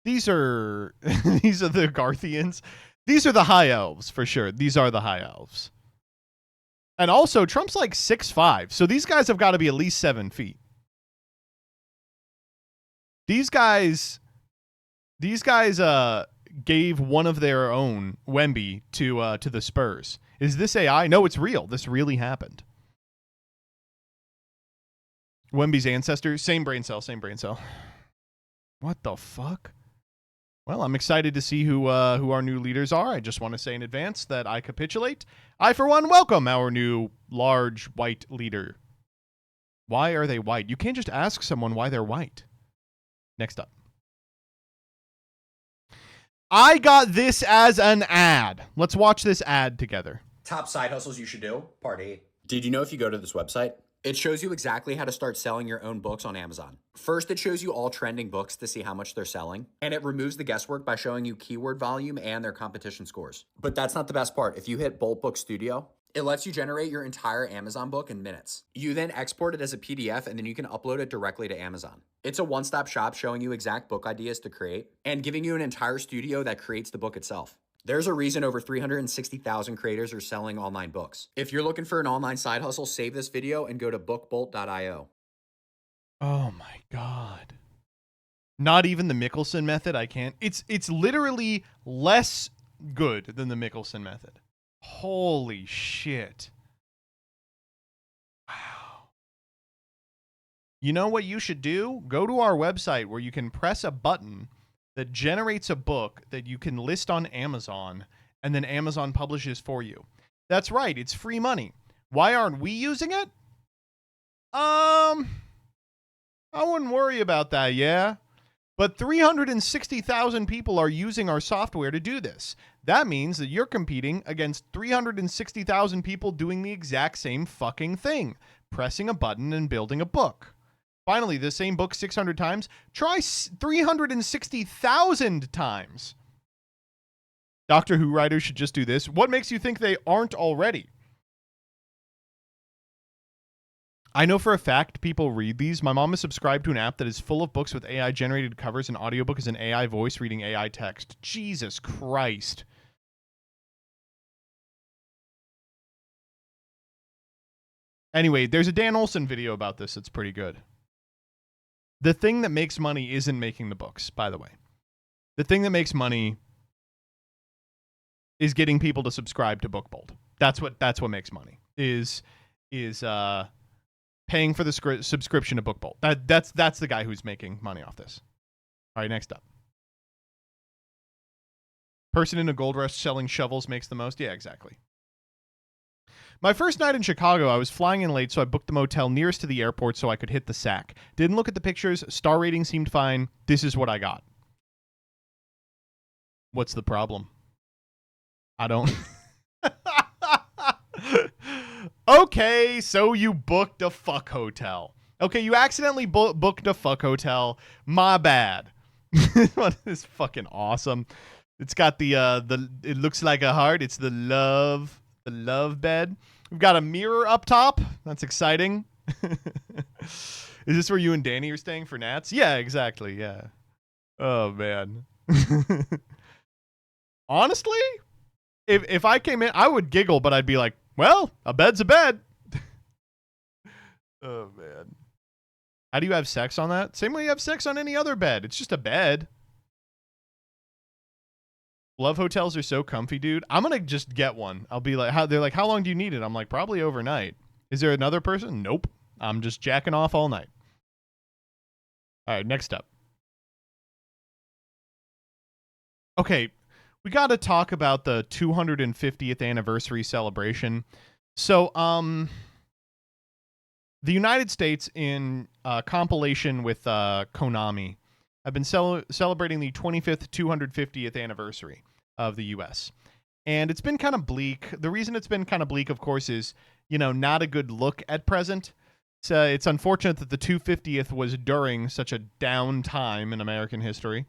These are these are the Garthians. These are the High Elves, for sure. These are the High Elves. And also, Trump's like 6'5", so these guys have got to be at least 7 feet. These guys gave one of their own, Wemby, to the Spurs. Is this AI? No, it's real. This really happened. Wemby's ancestor, same brain cell. What the fuck? Well, I'm excited to see who our new leaders are. I just want to say in advance that I capitulate. I, for one, welcome our new large white leader. Why are they white? You can't just ask someone why they're white. Next up. I got this as an ad. Let's watch this ad together. Top side hustles you should do, part 8. Did you know if you go to this website, it shows you exactly how to start selling your own books on Amazon. First, it shows you all trending books to see how much they're selling, and it removes the guesswork by showing you keyword volume and their competition scores. But that's not the best part. If you hit Bolt Book Studio, it lets you generate your entire Amazon book in minutes. You then export it as a PDF, and then you can upload it directly to Amazon. It's a one-stop shop showing you exact book ideas to create and giving you an entire studio that creates the book itself. There's a reason over 360,000 creators are selling online books. If you're looking for an online side hustle, save this video and go to bookbolt.io. Oh my god. Not even the Mickelson method, I can't. It's literally less good than the Mickelson method. Holy shit. Wow. You know what you should do? Go to our website where you can press a button that generates a book that you can list on Amazon, and then Amazon publishes for you. That's right, it's free money. Why aren't we using it? I wouldn't worry about that, yeah? But 360,000 people are using our software to do this. That means that you're competing against 360,000 people doing the exact same fucking thing, pressing a button and building a book. Finally, the same book 600 times. Try 360,000 times. Doctor Who writers should just do this. What makes you think they aren't already? I know for a fact people read these. My mom is subscribed to an app that is full of books with AI-generated covers, and audiobook is an AI voice reading AI text. Jesus Christ. Anyway, there's a Dan Olson video about this that's pretty good. The thing that makes money isn't making the books, by the way. The thing that makes money is getting people to subscribe to BookBolt. That's what makes money. Is paying for the subscription to BookBolt. That's the guy who's making money off this. All right, next up. Person in a gold rush selling shovels makes the most. Yeah, exactly. My first night in Chicago, I was flying in late, so I booked the motel nearest to the airport so I could hit the sack. Didn't look at the pictures. Star rating seemed fine. This is what I got. What's the problem? I don't... Okay, so you booked a fuck hotel. Okay, you accidentally booked a fuck hotel. My bad. What is fucking awesome. It's got the it looks like a heart. It's the love bed. We've got a mirror up top. That's exciting. Is this where you and Danny are staying for Nats? Yeah, exactly. Yeah. Oh man. Honestly, if I came in, I would giggle, but I'd be like, well, a bed's a bed. Oh, man. How do you have sex on that? Same way you have sex on any other bed. It's just a bed. Love hotels are so comfy, dude. I'm going to just get one. I'll be like, they're like, how long do you need it? I'm like, probably overnight. Is there another person? Nope. I'm just jacking off all night. All right, next up. Okay, we got to talk about the 250th anniversary celebration. So, the United States, in compilation with Konami, have been celebrating the 25th 250th anniversary of the U.S. And it's been kind of bleak. The reason it's been kind of bleak, of course, is, you know, not a good look at present. It's unfortunate that the 250th was during such a down time in American history.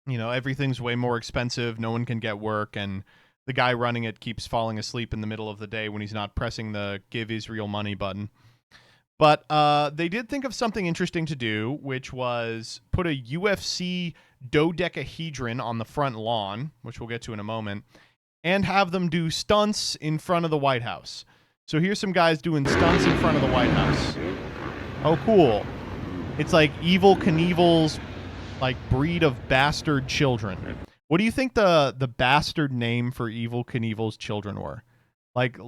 You know, everything's way more expensive. No one can get work. And the guy running it keeps falling asleep in the middle of the day when he's not pressing the give Israel money button. But they did think of something interesting to do, which was put a UFC dodecahedron on the front lawn, which we'll get to in a moment, and have them do stunts in front of the White House. So here's some guys doing stunts in front of the White House. Oh, cool. It's like Evel Knievel's like breed of bastard children. What do you think the bastard name for Evel Knievel's children were? Like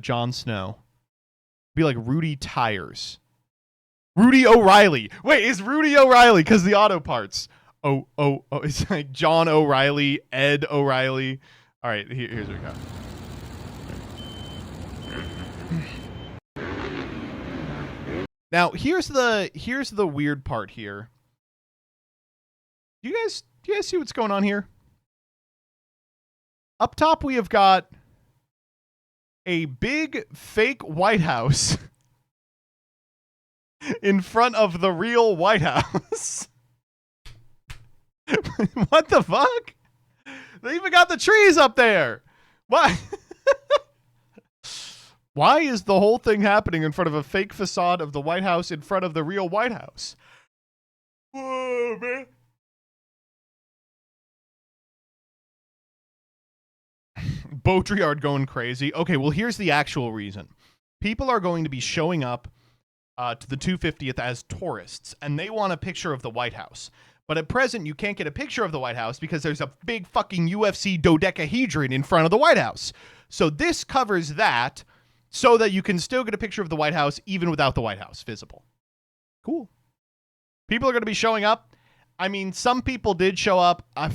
Jon Snow. Be like Rudy Tires. Rudy O'Reilly. Wait, is Rudy O'Reilly because the auto parts? Oh, it's like John O'Reilly, Ed O'Reilly. All right, here's what we got. Now, here's the weird part here. Do you guys see what's going on here? Up top, we have got a big fake White House in front of the real White House. What the fuck? They even got the trees up there. Why? Why is the whole thing happening in front of a fake facade of the White House in front of the real White House? Whoa, man. Baudrillard going crazy. Okay, well, here's the actual reason. People are going to be showing up to the 250th as tourists, and they want a picture of the White House. But at present, you can't get a picture of the White House because there's a big fucking UFC dodecahedron in front of the White House. So this covers that so that you can still get a picture of the White House even without the White House visible. Cool. People are going to be showing up. I mean, some people did show up. I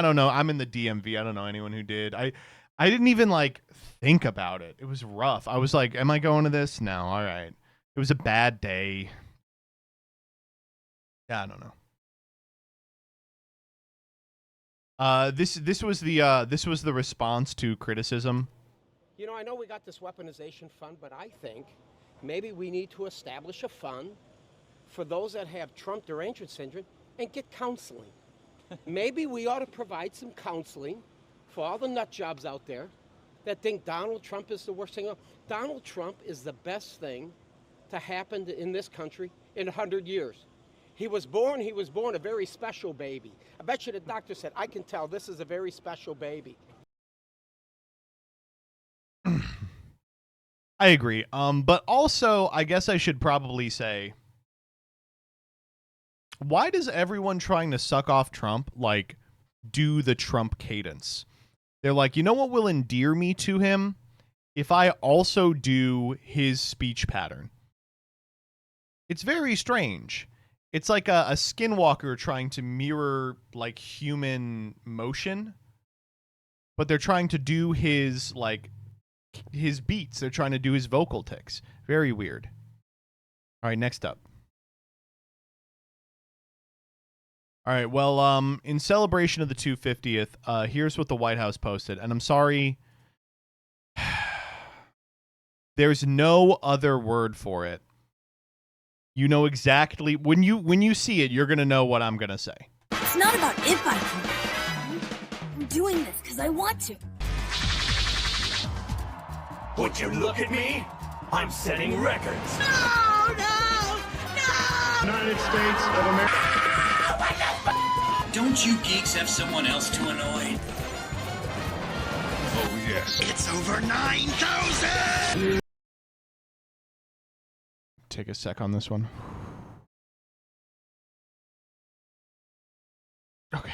don't know. I'm in the DMV. I don't know anyone who did. I didn't even, like, think about it. It was rough. I was like, am I going to this? No, all right. It was a bad day. Yeah, I don't know. This was the response to criticism. You know, I know we got this weaponization fund, but I think maybe we need to establish a fund for those that have Trump derangement syndrome and get counseling. Maybe we ought to provide some counseling for all the nut jobs out there that think Donald Trump is the worst thing. Donald Trump is the best thing to happen in this country in 100 years. He was born a very special baby. I bet you the doctor said, I can tell this is a very special baby. I agree. But also, I guess I should probably say, why does everyone trying to suck off Trump, like, do the Trump cadence? They're like, you know what will endear me to him? If I also do his speech pattern. It's very strange. It's like a skinwalker trying to mirror, like, human motion. But they're trying to do his, like, his beats. They're trying to do his vocal tics. Very weird. All right, next up. All right, well, in celebration of the 250th, here's what the White House posted. And I'm sorry, there's no other word for it. You know exactly, when you see it, you're going to know what I'm going to say. It's not about if I can. I'm doing this because I want to. Would you look at me? I'm setting records. No! United States of America. Don't you geeks have someone else to annoy? Oh, yes. It's over 9,000! take a sec on this one. Okay.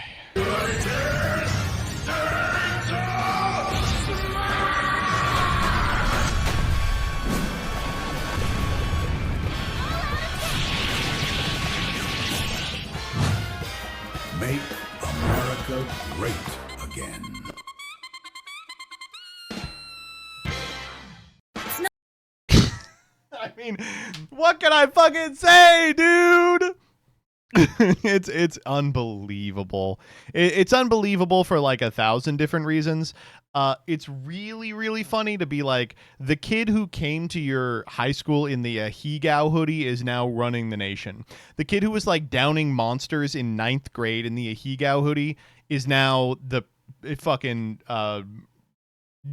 Make America great again. I mean, what can I fucking say, dude? It's unbelievable. It's unbelievable for like 1,000 different reasons. It's really, really funny to be like, the kid who came to your high school in the Higao hoodie is now running the nation. The kid who was like downing monsters in 9th grade in the Higao hoodie is now the fucking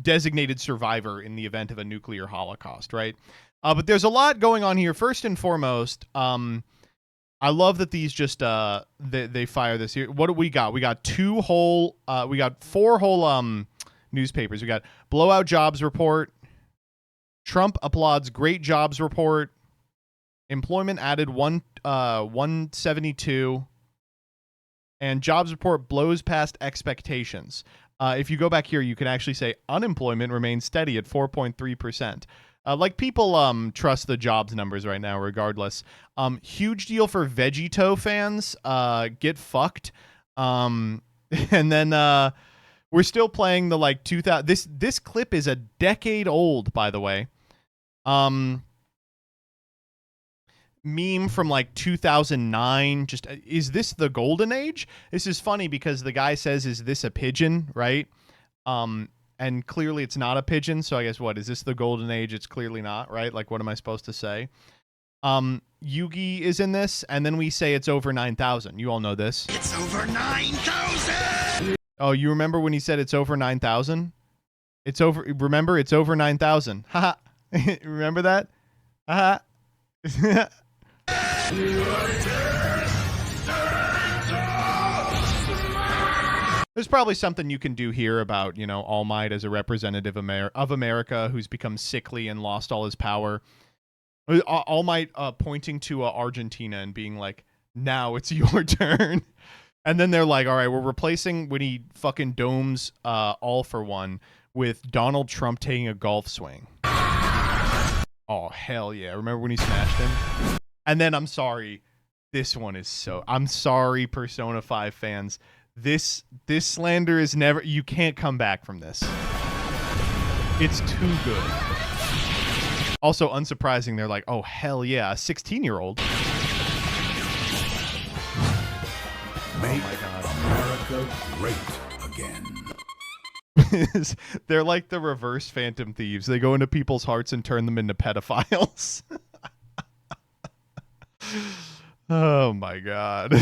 designated survivor in the event of a nuclear holocaust, right? But there's a lot going on here. First and foremost, I love that these just they fire this here. What do we got? We got we got 4 whole newspapers. We got blowout jobs report. Trump applauds great jobs report. Employment added 172. And jobs report blows past expectations. If you go back here, you can actually say unemployment remains steady at 4.3%. Like people trust the jobs numbers right now, regardless. Huge deal for Vegito fans. Get fucked. And then we're still playing the like 2000. This clip is a decade old, by the way. Meme from like 2009. Just is this the golden age? This is funny because the guy says, "Is this a pigeon?" Right? And clearly it's not a pigeon, so I guess what? Is this the golden age? It's clearly not, right? Like, what am I supposed to say? Yugi is in this, and then we say it's over 9,000. You all know this. It's over 9,000! Oh, you remember when he said it's over 9,000? Remember, it's over 9,000. Haha. Remember that? Haha. There's probably something you can do here about, you know, All Might as a representative of America who's become sickly and lost all his power. All Might pointing to Argentina and being like, now it's your turn. And then they're like, all right, we're replacing when he fucking domes All for One with Donald Trump taking a golf swing. Oh, hell yeah. Remember when he smashed him? And then, I'm sorry, this one is so... I'm sorry, Persona 5 fans. This slander is never... You can't come back from this. It's too good. Also, unsurprising, they're like, oh, hell yeah, a 16-year-old. Make oh my God. America great again. They're like the reverse Phantom Thieves. They go into people's hearts and turn them into pedophiles. Oh my God.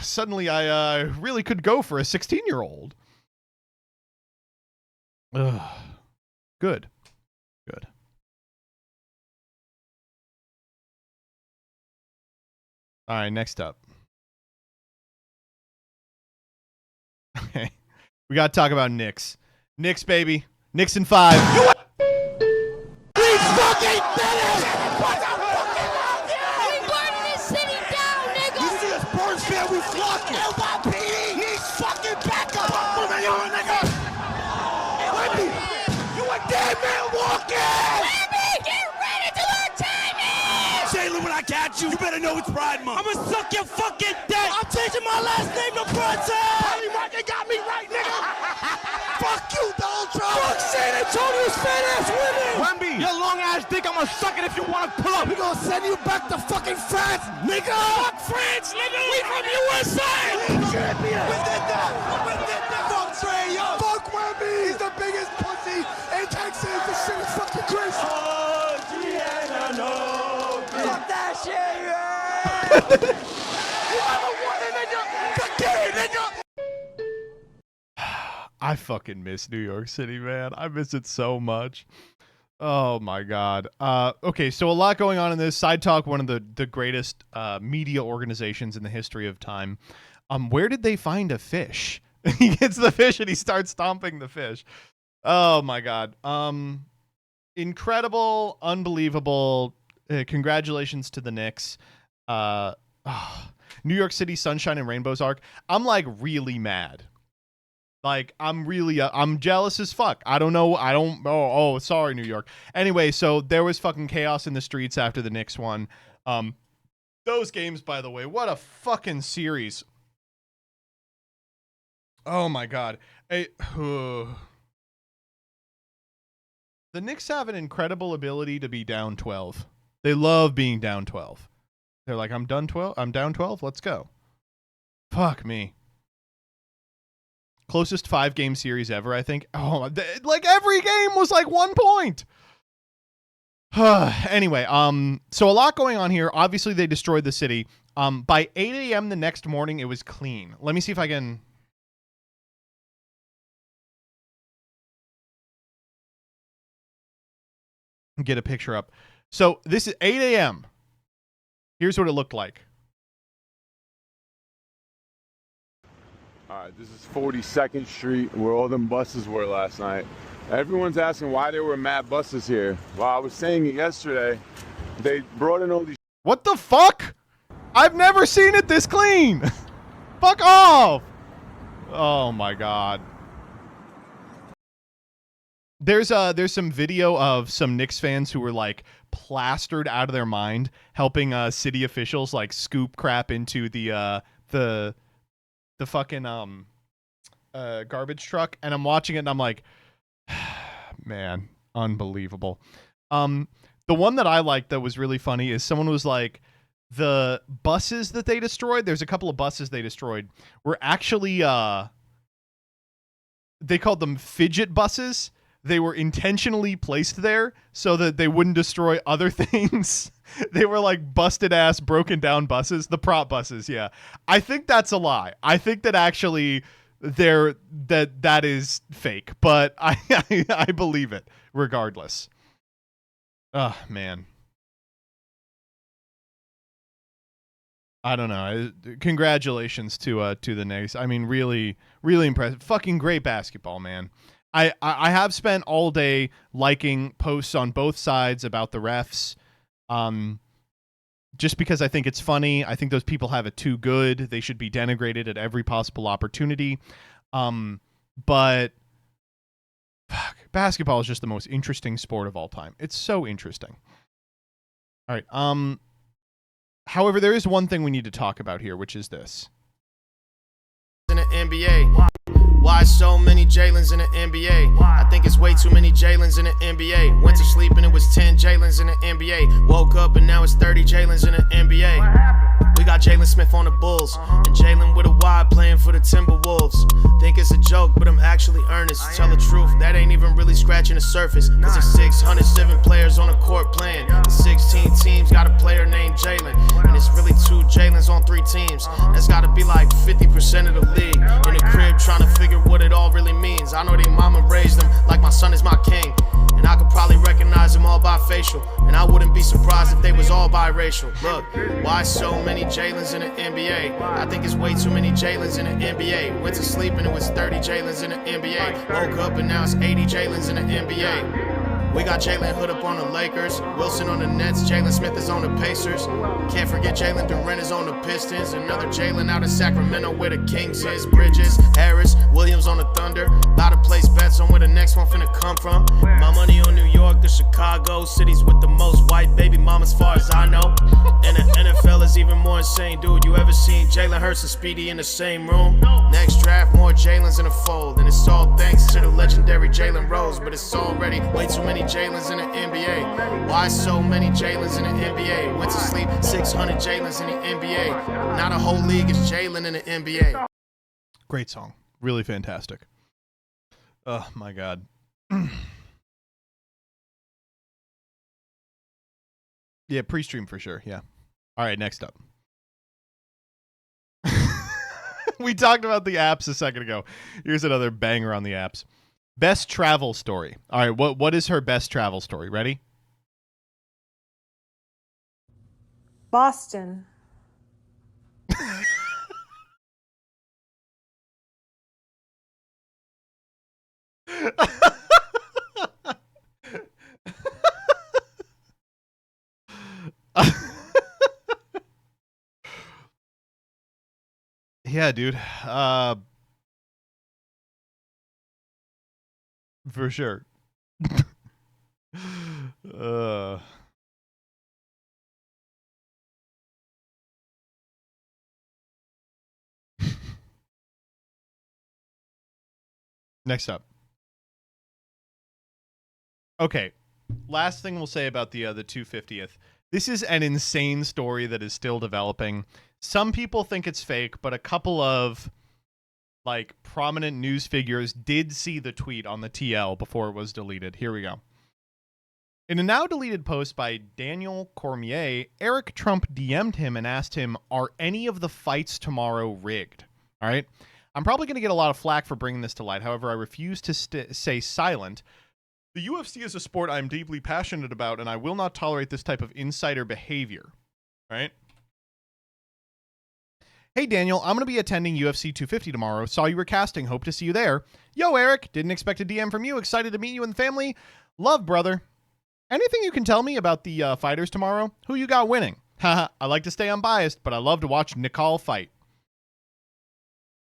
Suddenly I really could go for a 16-year-old. Good. Good. All right, next up. Okay. We got to talk about Knicks. Knicks, baby. Knicks in 5. We fucking did it! We burning this city down, nigga! You see us Birds fan, we flocking! NYPD needs fucking backup! Nigga! Wemby, you a dead man walking! Wemby, get ready to learn timing! Jalen, when I catch you, you better know it's Pride Month. I'ma suck your fucking dick! I'm changing my last name to Brunson! Polly Martin got me right, nigga! Fuck you, Donald Trump! Fuck San Antonio's fat ass women! Wemby, your long ass dick, I'ma suck it if you wanna pull up! We gonna send you back to fucking France, nigga! Fuck France, nigga! We from USA! Champion! We did that! We did that! Fuck Trey Young! Fuck Wemby! He's the biggest pussy in Texas! This shit is fucking crazy! Fuck that shit, yeah! You ever won it, nigga? Fuck it, nigga! I fucking miss New York City, man. I miss it so much. Oh my God. Okay, so a lot going on in this. Side Talk, one of the greatest media organizations in the history of time. Where did they find a fish? He gets the fish and he starts stomping the fish. Oh my God. incredible, unbelievable. Congratulations to the Knicks. New York City Sunshine and Rainbows arc. I'm like really mad. Like I'm jealous as fuck. I don't know. Sorry, New York. Anyway, so there was fucking chaos in the streets after the Knicks won. Those games, by the way, what a fucking series. Oh my God. The Knicks have an incredible ability to be down 12. They love being down 12. They're like, I'm down 12. Let's go. Fuck me. Closest 5-game series ever, I think. Oh, like every game was like 1 point. Anyway, so a lot going on here. Obviously, they destroyed the city. By 8 a.m. the next morning, it was clean. Let me see if I can get a picture up. So this is 8 a.m. Here's what it looked like. All right, this is 42nd Street, where all them buses were last night. Everyone's asking why there were mad buses here. Well, I was saying it yesterday. They brought in all these... What the fuck? I've never seen it this clean. Fuck off. Oh my God. There's some video of some Knicks fans who were like plastered out of their mind, helping city officials like scoop crap into the fucking garbage truck, and I'm watching it and I'm like, man, unbelievable. The one that I liked that was really funny is someone was like, the buses that they destroyed, there's a couple of buses they destroyed, were actually they called them fidget buses. They were intentionally placed there so that they wouldn't destroy other things. They were like busted ass, broken down buses, the prop buses. Yeah. I think that's a lie. I think that actually that is fake, but I believe it regardless. Oh man. I don't know. Congratulations to the Knicks. I mean, really, really impressive. Fucking great basketball, man. I have spent all day liking posts on both sides about the refs, just because I think it's funny. I think those people have it too good. They should be denigrated at every possible opportunity. But fuck, basketball is just the most interesting sport of all time. It's so interesting. All right. However, there is one thing we need to talk about here, which is this. In the NBA. Why so many Jalen's in the NBA? I think it's way too many Jalen's in the NBA. Went to sleep and it was 10 Jalen's in the NBA. Woke up and now it's 30 Jalen's in the NBA. We got Jalen Smith on the Bulls and Jalen with a Y playing for the Timberwolves. Think it's a joke, but I'm actually earnest. Tell the truth, that ain't even really scratching the surface. Cause there's 607 players on the court playing. The 16 teams got a player named Jalen. And it's really 2 Jalen's on 3 teams. That's gotta be like 50% of the league. In the crib trying to figure what it all really means. I know they mama raised them like my son is my king. And I could probably recognize them all by facial. And I wouldn't be surprised if they was all biracial. Look, why so many Jalen's in the NBA? I think it's way too many Jalen's in the NBA. Went to sleep and it was 30 Jalen's in the NBA. Woke up and now it's 80 Jalen's in the NBA. We got Jalen Hood up on the Lakers, Wilson on the Nets, Jalen Smith is on the Pacers. Can't forget Jalen Durant is on the Pistons. Another Jalen out of Sacramento where the Kings is. Bridges, Harris, Williams on the Thunder. Lot of place bets on where the next one finna come from. My money on New York to Chicago, cities with the most white baby mamas far as I know. And the NFL is even more insane, dude. You ever seen Jalen Hurts and Speedy in the same room? Next draft, more Jalen's in the fold. And it's all thanks to the legendary Jalen Rose. But it's already way too many Jalen's in the NBA. Why so many Jalen's in the NBA? Went to sleep 600 Jalen's in the NBA. Not a whole league is Jalen in the NBA. Great song. Really fantastic. Oh my God. Yeah, pre-stream for sure. Yeah. All right, next up. We talked about the apps a second ago. Here's another banger on the apps. Best travel story. All right, what is her best travel story? Ready? Boston. Yeah, dude. For sure. Next up. Okay. Last thing we'll say about the 250th. This is an insane story that is still developing. Some people think it's fake, but a couple of like prominent news figures did see the tweet on the TL before it was deleted. Here we go. In a now deleted post by Daniel Cormier, Eric Trump DM'd him and asked him, "Are any of the fights tomorrow rigged?" All right. I'm probably going to get a lot of flack for bringing this to light. However, I refuse to stay silent. The UFC is a sport I'm deeply passionate about, and I will not tolerate this type of insider behavior. Right? Hey, Daniel, I'm going to be attending UFC 250 tomorrow. Saw you were casting. Hope to see you there. Yo, Eric. Didn't expect a DM from you. Excited to meet you and the family. Love, brother. Anything you can tell me about the fighters tomorrow? Who you got winning? Haha, I like to stay unbiased, but I love to watch Nicole fight.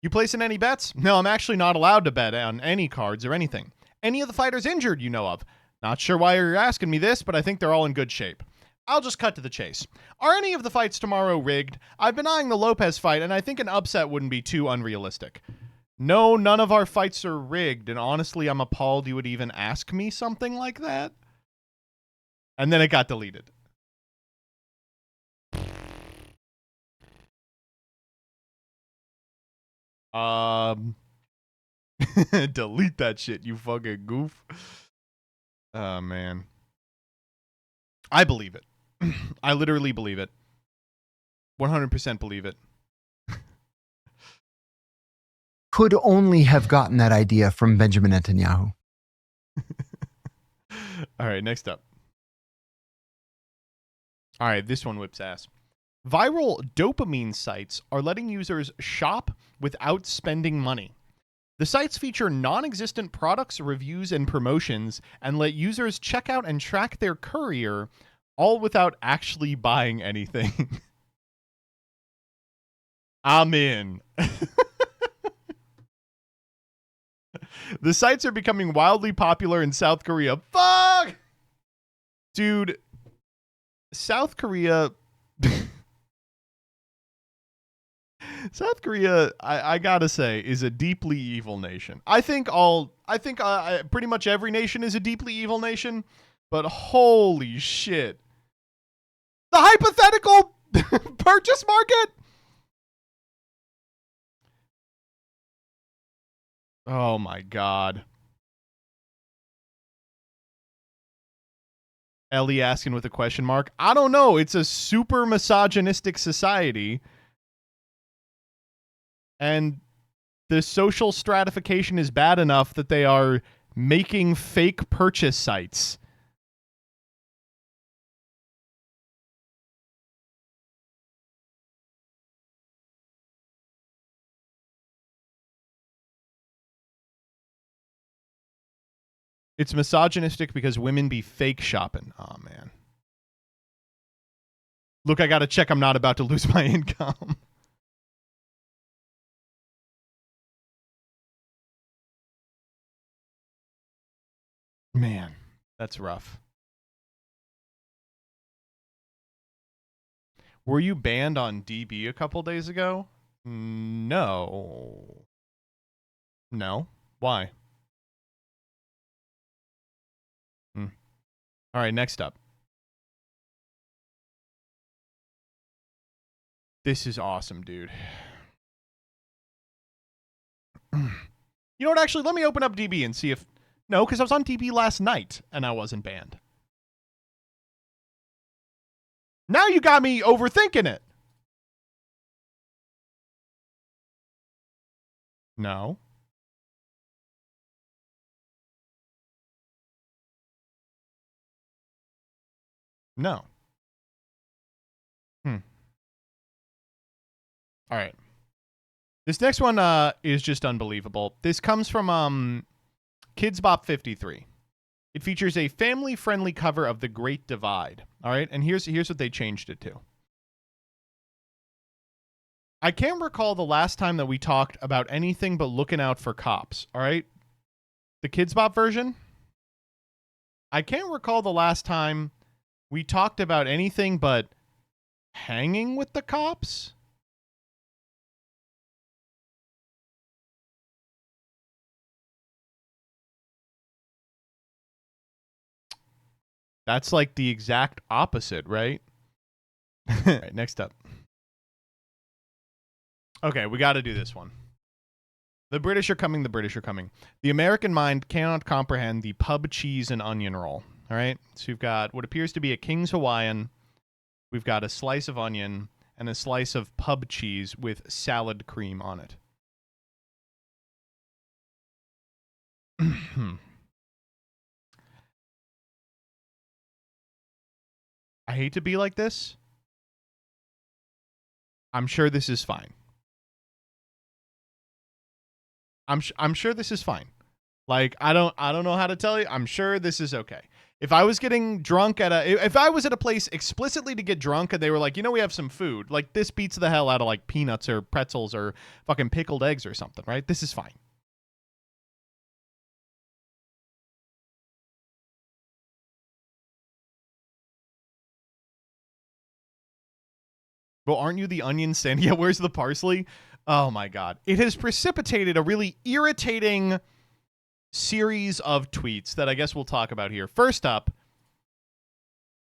You placing any bets? No, I'm actually not allowed to bet on any cards or anything. Any of the fighters injured you know of? Not sure why you're asking me this, but I think they're all in good shape. I'll just cut to the chase. Are any of the fights tomorrow rigged? I've been eyeing the Lopez fight, and I think an upset wouldn't be too unrealistic. No, none of our fights are rigged, and honestly, I'm appalled you would even ask me something like that. And then it got deleted. Delete that shit, you fucking goof. Oh, man. I believe it. I literally believe it. 100% believe it. Could only have gotten that idea from Benjamin Netanyahu. All right, next up. All right, this one whips ass. Viral dopamine sites are letting users shop without spending money. The sites feature non-existent products, reviews, and promotions, and let users check out and track their courier, all without actually buying anything. I'm in. The sites are becoming wildly popular in South Korea. Fuck! Dude, South Korea... South Korea, I gotta say, is a deeply evil nation. I think pretty much every nation is a deeply evil nation, but holy shit. The hypothetical purchase market? Oh my God. Ellie asking with a question mark. I don't know. It's a super misogynistic society. And the social stratification is bad enough that they are making fake purchase sites. It's misogynistic because women be fake shopping. Oh, man. Look, I gotta check I'm not about to lose my income. Man, that's rough. Were you banned on DB a couple days ago? No. No? Why? All right, next up. This is awesome, dude. You know what? Actually, let me open up DB and see if... No, because I was on DB last night and I wasn't banned. Now you got me overthinking it. No. No. All right. This next one is just unbelievable. This comes from Kids Bop 53. It features a family-friendly cover of The Great Divide. All right, and here's what they changed it to. I can't recall the last time that we talked about anything but looking out for cops. All right, the Kids Bop version. I can't recall the last time we talked about anything but hanging with the cops. That's like the exact opposite, right? All right, next up. Okay, we got to do this one. The British are coming, the British are coming. The American mind cannot comprehend the pub cheese and onion roll. All right, so we've got what appears to be a King's Hawaiian. We've got a slice of onion and a slice of pub cheese with salad cream on it. I hate to be like this. I'm sure this is fine. I'm sure this is fine. Like I don't know how to tell you. I'm sure this is okay. If I was getting drunk if I was at a place explicitly to get drunk and they were like, we have some food, like this beats the hell out of like peanuts or pretzels or fucking pickled eggs or something, right? This is fine. Well, aren't you the onion sand? Yeah, where's the parsley? Oh my God. It has precipitated a really irritating series of tweets that I guess we'll talk about here. First up,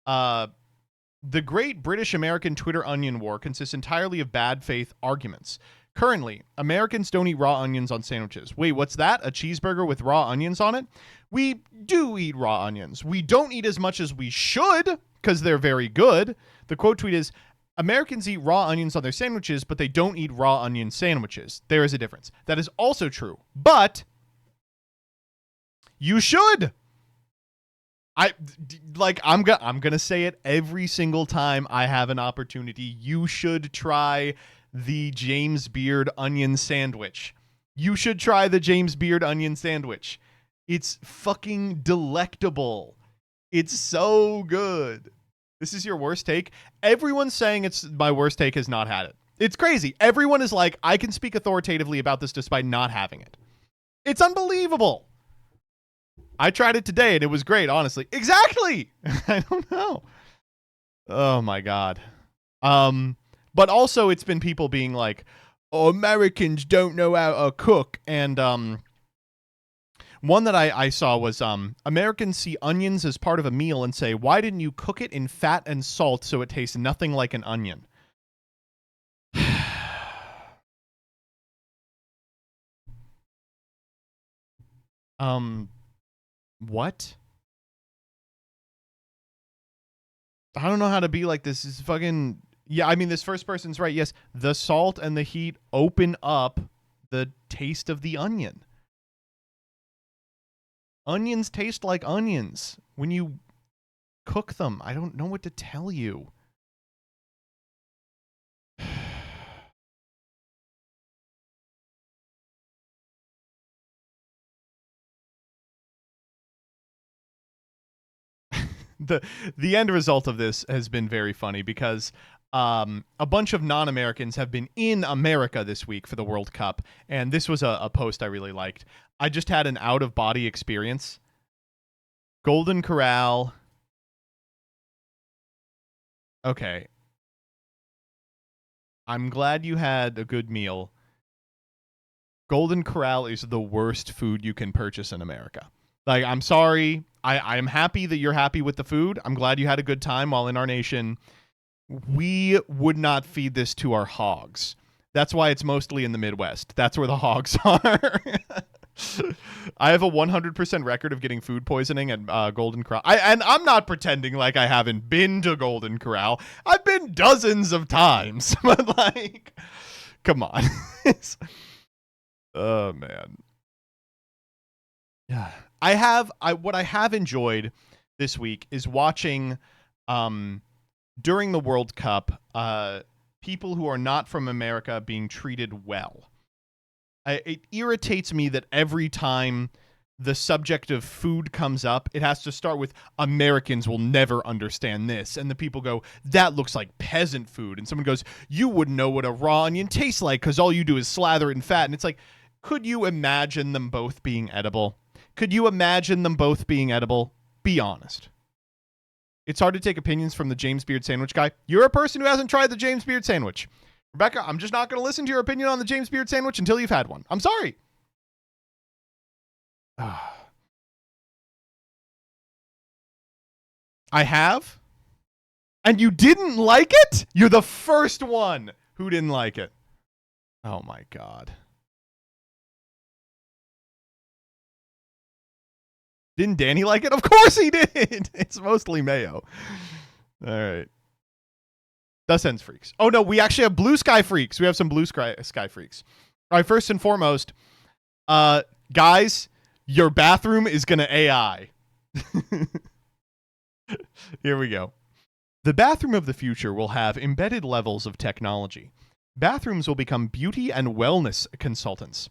the great British-American Twitter onion war consists entirely of bad faith arguments. Currently, Americans don't eat raw onions on sandwiches. Wait, what's that? A cheeseburger with raw onions on it? We do eat raw onions. We don't eat as much as we should because they're very good. The quote tweet is, Americans eat raw onions on their sandwiches, but they don't eat raw onion sandwiches. There is a difference. That is also true, but you should. I'm gonna say it every single time I have an opportunity. You should try the James Beard onion sandwich. You should try the James Beard onion sandwich. It's fucking delectable. It's so good. This is your worst take? Everyone saying it's my worst take has not had it. It's crazy. Everyone is like, I can speak authoritatively about this despite not having it. It's unbelievable. I tried it today and it was great, honestly. Exactly. I don't know. Oh my God. But also it's been people being like, oh, Americans don't know how to cook. And one that I saw was Americans see onions as part of a meal and say, why didn't you cook it in fat and salt so it tastes nothing like an onion? What? I don't know how to be like this. Is fucking... Yeah, I mean, this first person's right. Yes, the salt and the heat open up the taste of the onion. Onions taste like onions when you cook them. I don't know what to tell you. The end result of this has been very funny because a bunch of non-Americans have been in America this week for the World Cup, and this was a post I really liked. I just had an out-of-body experience. Golden Corral. Okay. I'm glad you had a good meal. Golden Corral is the worst food you can purchase in America. Like, I'm sorry. I'm happy that you're happy with the food. I'm glad you had a good time while in our nation. We would not feed this to our hogs. That's why it's mostly in the Midwest. That's where the hogs are. I have a 100% record of getting food poisoning at Golden Corral. And I'm not pretending like I haven't been to Golden Corral. I've been dozens of times. But, like, come on. Oh, man. Yeah. What I have enjoyed this week is watching during the World Cup people who are not from America being treated well. It irritates me that every time the subject of food comes up, it has to start with Americans will never understand this. And the people go, that looks like peasant food. And someone goes, you wouldn't know what a raw onion tastes like because all you do is slather it in fat. And it's like, could you imagine them both being edible? Could you imagine them both being edible? Be honest. It's hard to take opinions from the James Beard sandwich guy. You're a person who hasn't tried the James Beard sandwich. Rebecca, I'm just not going to listen to your opinion on the James Beard sandwich until you've had one. I'm sorry. I have? And you didn't like it? You're the first one who didn't like it. Oh my God. Didn't Danny like it? Of course he did. It's mostly mayo. All right. Thus ends Freaks. Oh no, we actually have blue sky freaks. We have some blue sky freaks. All right, first and foremost, guys, your bathroom is going to AI. Here we go. The bathroom of the future will have embedded levels of technology. Bathrooms will become beauty and wellness consultants,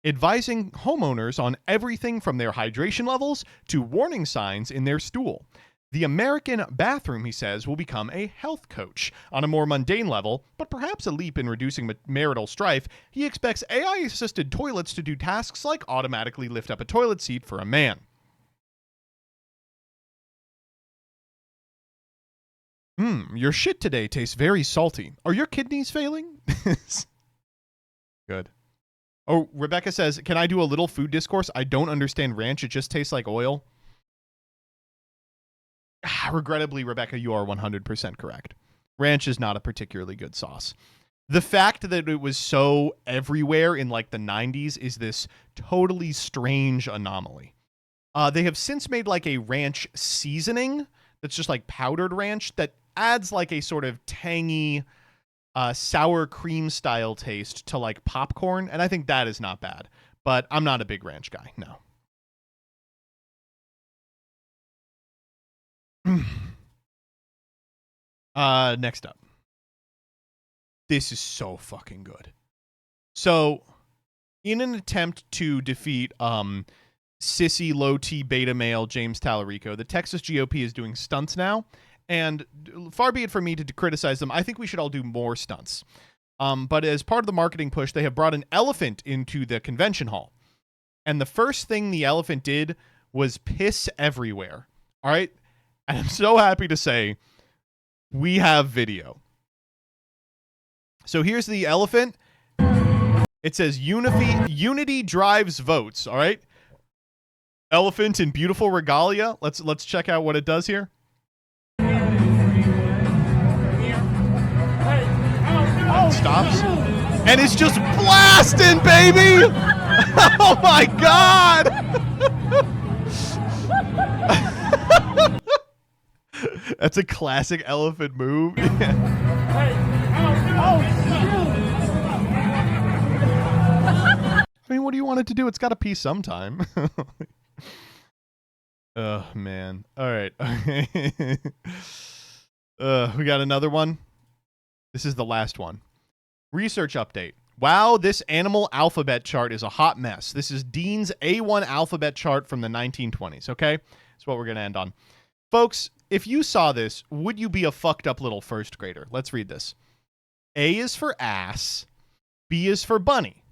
advising homeowners on everything from their hydration levels to warning signs in their stool. The American bathroom, he says, will become a health coach. On a more mundane level, but perhaps a leap in reducing marital strife, he expects AI-assisted toilets to do tasks like automatically lift up a toilet seat for a man. Your shit today tastes very salty. Are your kidneys failing? Good. Oh, Rebecca says, can I do a little food discourse? I don't understand ranch. It just tastes like oil. Regrettably, Rebecca, you are 100% correct. Ranch is not a particularly good sauce. The fact that it was so everywhere in like the 90s is this totally strange anomaly. They have since made like a ranch seasoning that's just like powdered ranch that adds like a sort of tangy sour cream style taste to like popcorn. And I think that is not bad, but I'm not a big ranch guy. No. Next up. This is so fucking good. So, in an attempt to defeat sissy low T beta male James Tallarico, the Texas GOP is doing stunts now, and far be it from me to criticize them. I think we should all do more stunts. But as part of the marketing push, they have brought an elephant into the convention hall, and the first thing the elephant did was piss everywhere. All right. And I'm so happy to say we have video. So here's the elephant. It says Unity drives votes. All right. Elephant in beautiful regalia. Let's check out what it does here. It stops. And it's just blasting, baby. Oh my God. That's a classic elephant move. I mean, what do you want it to do? It's got to pee sometime. Oh, man. All right. We got another one. This is the last one. Research update. Wow, this animal alphabet chart is a hot mess. This is Dean's A1 alphabet chart from the 1920s, okay? That's what we're going to end on. Folks, if you saw this, would you be a fucked up little first grader? Let's read this. A is for ass. B is for bunny.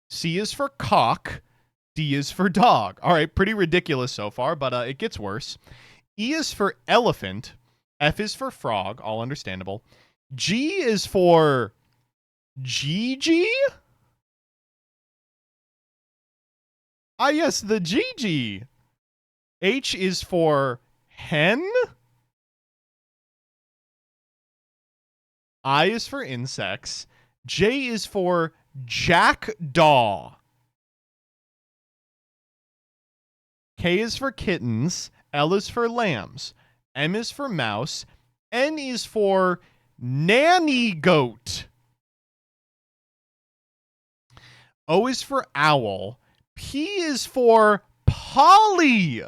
C is for cock. D is for dog. All right, pretty ridiculous so far, but it gets worse. E is for elephant. F is for frog, all understandable. G is for Gigi? Ah, yes, the Gigi. H is for hen. I is for insects. J is for jackdaw. K is for kittens. L is for lambs. M is for mouse. N is for nanny goat. O is for owl. P is for Polly.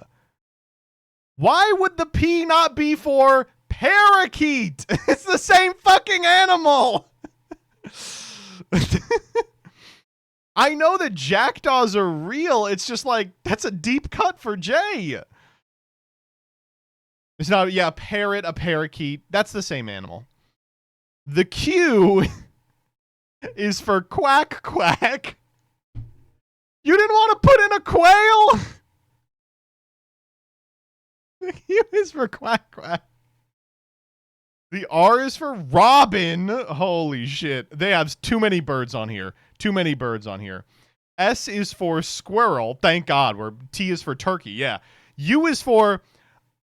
Why would the P not be for parakeet? It's the same fucking animal. I know that jackdaws are real. It's just like, that's a deep cut for J. It's not, yeah, a parrot, a parakeet. That's the same animal. The Q is for quack quack. You didn't want to put in a quail? The Q is for quack quack. The R is for robin. Holy shit. They have too many birds on here. Too many birds on here. S is for squirrel. Thank God. Where T is for turkey. Yeah. U is for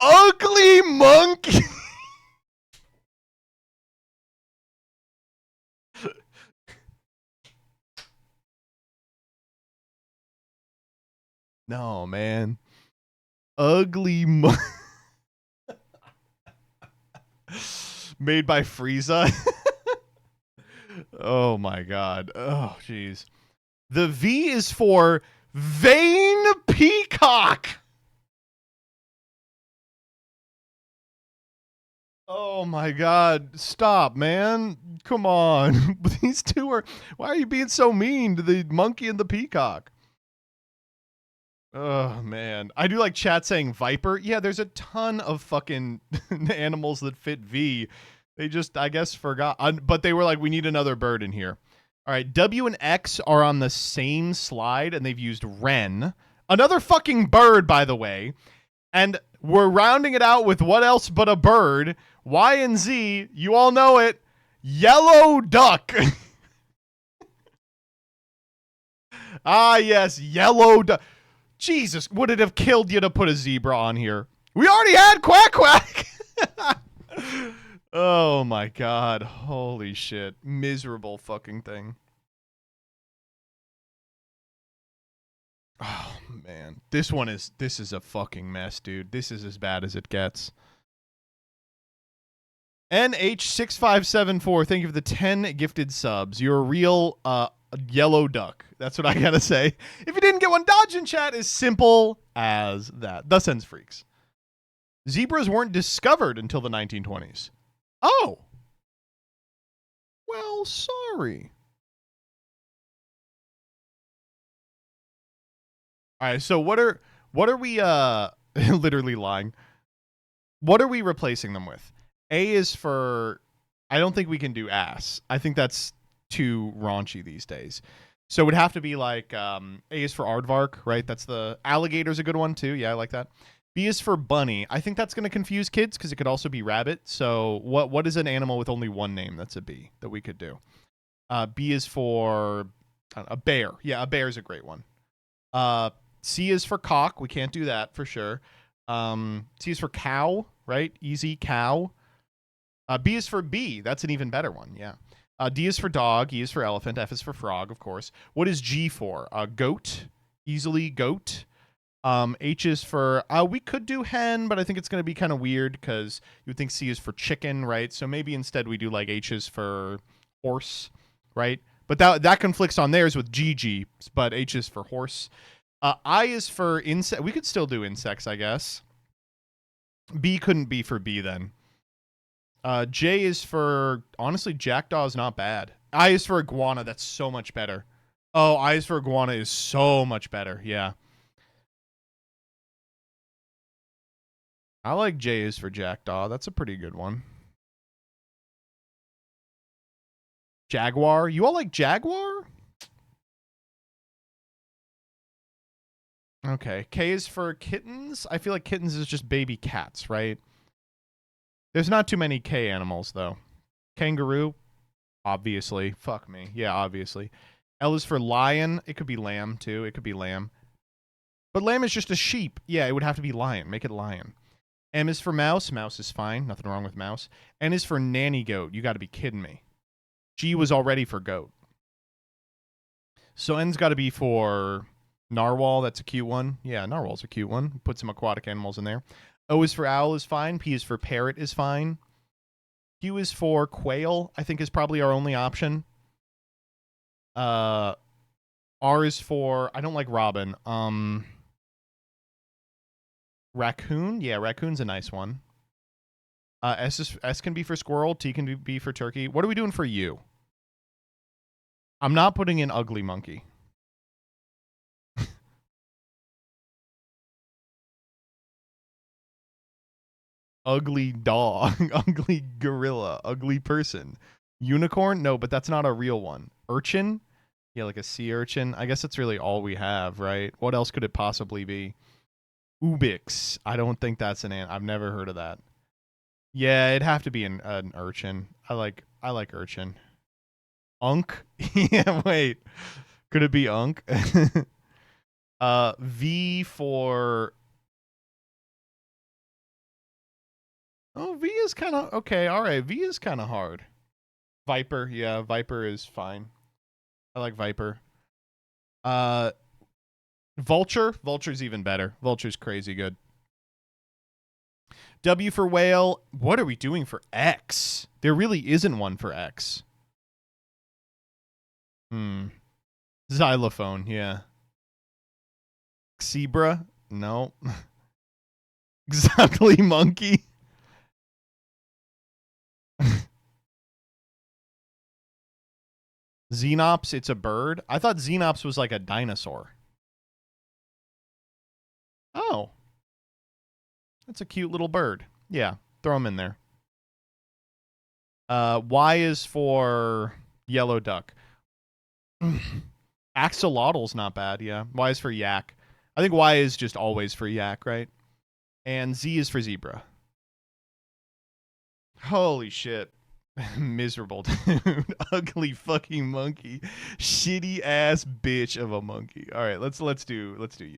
ugly monkey. No, man. Ugly monkey. Made by Frieza. Oh my God. Oh, jeez. The V is for vain peacock. Oh my God. Stop, man. Come on. These two are... Why are you being so mean to the monkey and the peacock? Oh, man. I do like chat saying viper. Yeah, there's a ton of fucking animals that fit V. They just, I guess, forgot. But they were like, we need another bird in here. All right, W and X are on the same slide, and they've used wren. Another fucking bird, by the way. And we're rounding it out with what else but a bird. Y and Z, you all know it. Yellow duck. Ah, yes, yellow duck. Jesus, would it have killed you to put a zebra on here? We already had quack quack. Oh my God. Holy shit. Miserable fucking thing. Oh man. This is a fucking mess, dude. This is as bad as it gets. NH6574, thank you for the 10 gifted subs. You're a real yellow duck. That's what I gotta say. If you didn't get one, dodge in chat is simple as that. Thus ends Freaks. Zebras weren't discovered until the 1920s. Oh. Well, sorry. All right, so what are we literally lying? What are we replacing them with? A is for, I don't think we can do ass. I think that's too raunchy these days. So it would have to be like A is for aardvark, right? That's the alligator's a good one too. Yeah, I like that. B is for bunny. I think that's going to confuse kids because it could also be rabbit. So what is an animal with only one name that's a B that we could do? B is for a bear. Yeah, a bear is a great one. C is for cock. We can't do that for sure. C is for cow, right? Easy, cow. B is for bee. That's an even better one, yeah. D is for dog. E is for elephant. F is for frog, of course. What is G for? Goat. Easily goat. H is for, we could do hen, but I think it's going to be kind of weird because you would think C is for chicken, right? So maybe instead we do like H is for horse, right? But that conflicts on theirs with GG, but H is for horse. I is for insect. We could still do insects, I guess. B couldn't be for B then. J is for, honestly, jackdaw is not bad. I is for iguana. That's so much better. Oh, I is for iguana is so much better. Yeah. I like J is for jackdaw. That's a pretty good one. Jaguar. You all like jaguar? Okay. K is for kittens. I feel like kittens is just baby cats, right? There's not too many K animals, though. Kangaroo. Obviously. Fuck me. Yeah, obviously. L is for lion. It could be lamb, too. It could be lamb. But lamb is just a sheep. Yeah, it would have to be lion. Make it lion. M is for mouse. Mouse is fine. Nothing wrong with mouse. N is for nanny goat. You got to be kidding me. G was already for goat. So N's got to be for narwhal. That's a cute one. Yeah, narwhal's a cute one. Put some aquatic animals in there. O is for owl is fine. P is for parrot is fine. Q is for quail, I think is probably our only option. R is for, I don't like robin. Raccoon? Yeah, raccoon's a nice one. S can be for squirrel. T can be for turkey. What are we doing for U? I'm not putting in ugly monkey. ugly dog, ugly gorilla, ugly person. Unicorn? No, but that's not a real one. Urchin? Yeah, like a sea urchin. I guess that's really all we have, right? What else could it possibly be? Ubix. I don't think that's an ant. I've never heard of that. Yeah, it'd have to be an urchin. I like urchin. Unk? Yeah, wait. Could it be unk? V for... Oh, V is kind of... Okay, all right. V is kind of hard. Viper. Yeah, Viper is fine. I like Viper. Vulture. Vulture's even better. Vulture's crazy good. W for whale. What are we doing for X? There really isn't one for X. Xylophone, yeah. Zebra? No. Exactly, monkey. Xenops, it's a bird. I thought Xenops was like a dinosaur. Oh. That's a cute little bird. Yeah, throw him in there. Y is for yellow duck. Axolotl's not bad, yeah. Y is for yak. I think Y is just always for yak, right? And Z is for zebra. Holy shit. Miserable dude. Ugly fucking monkey. Shitty ass bitch of a monkey. All right, let's do you.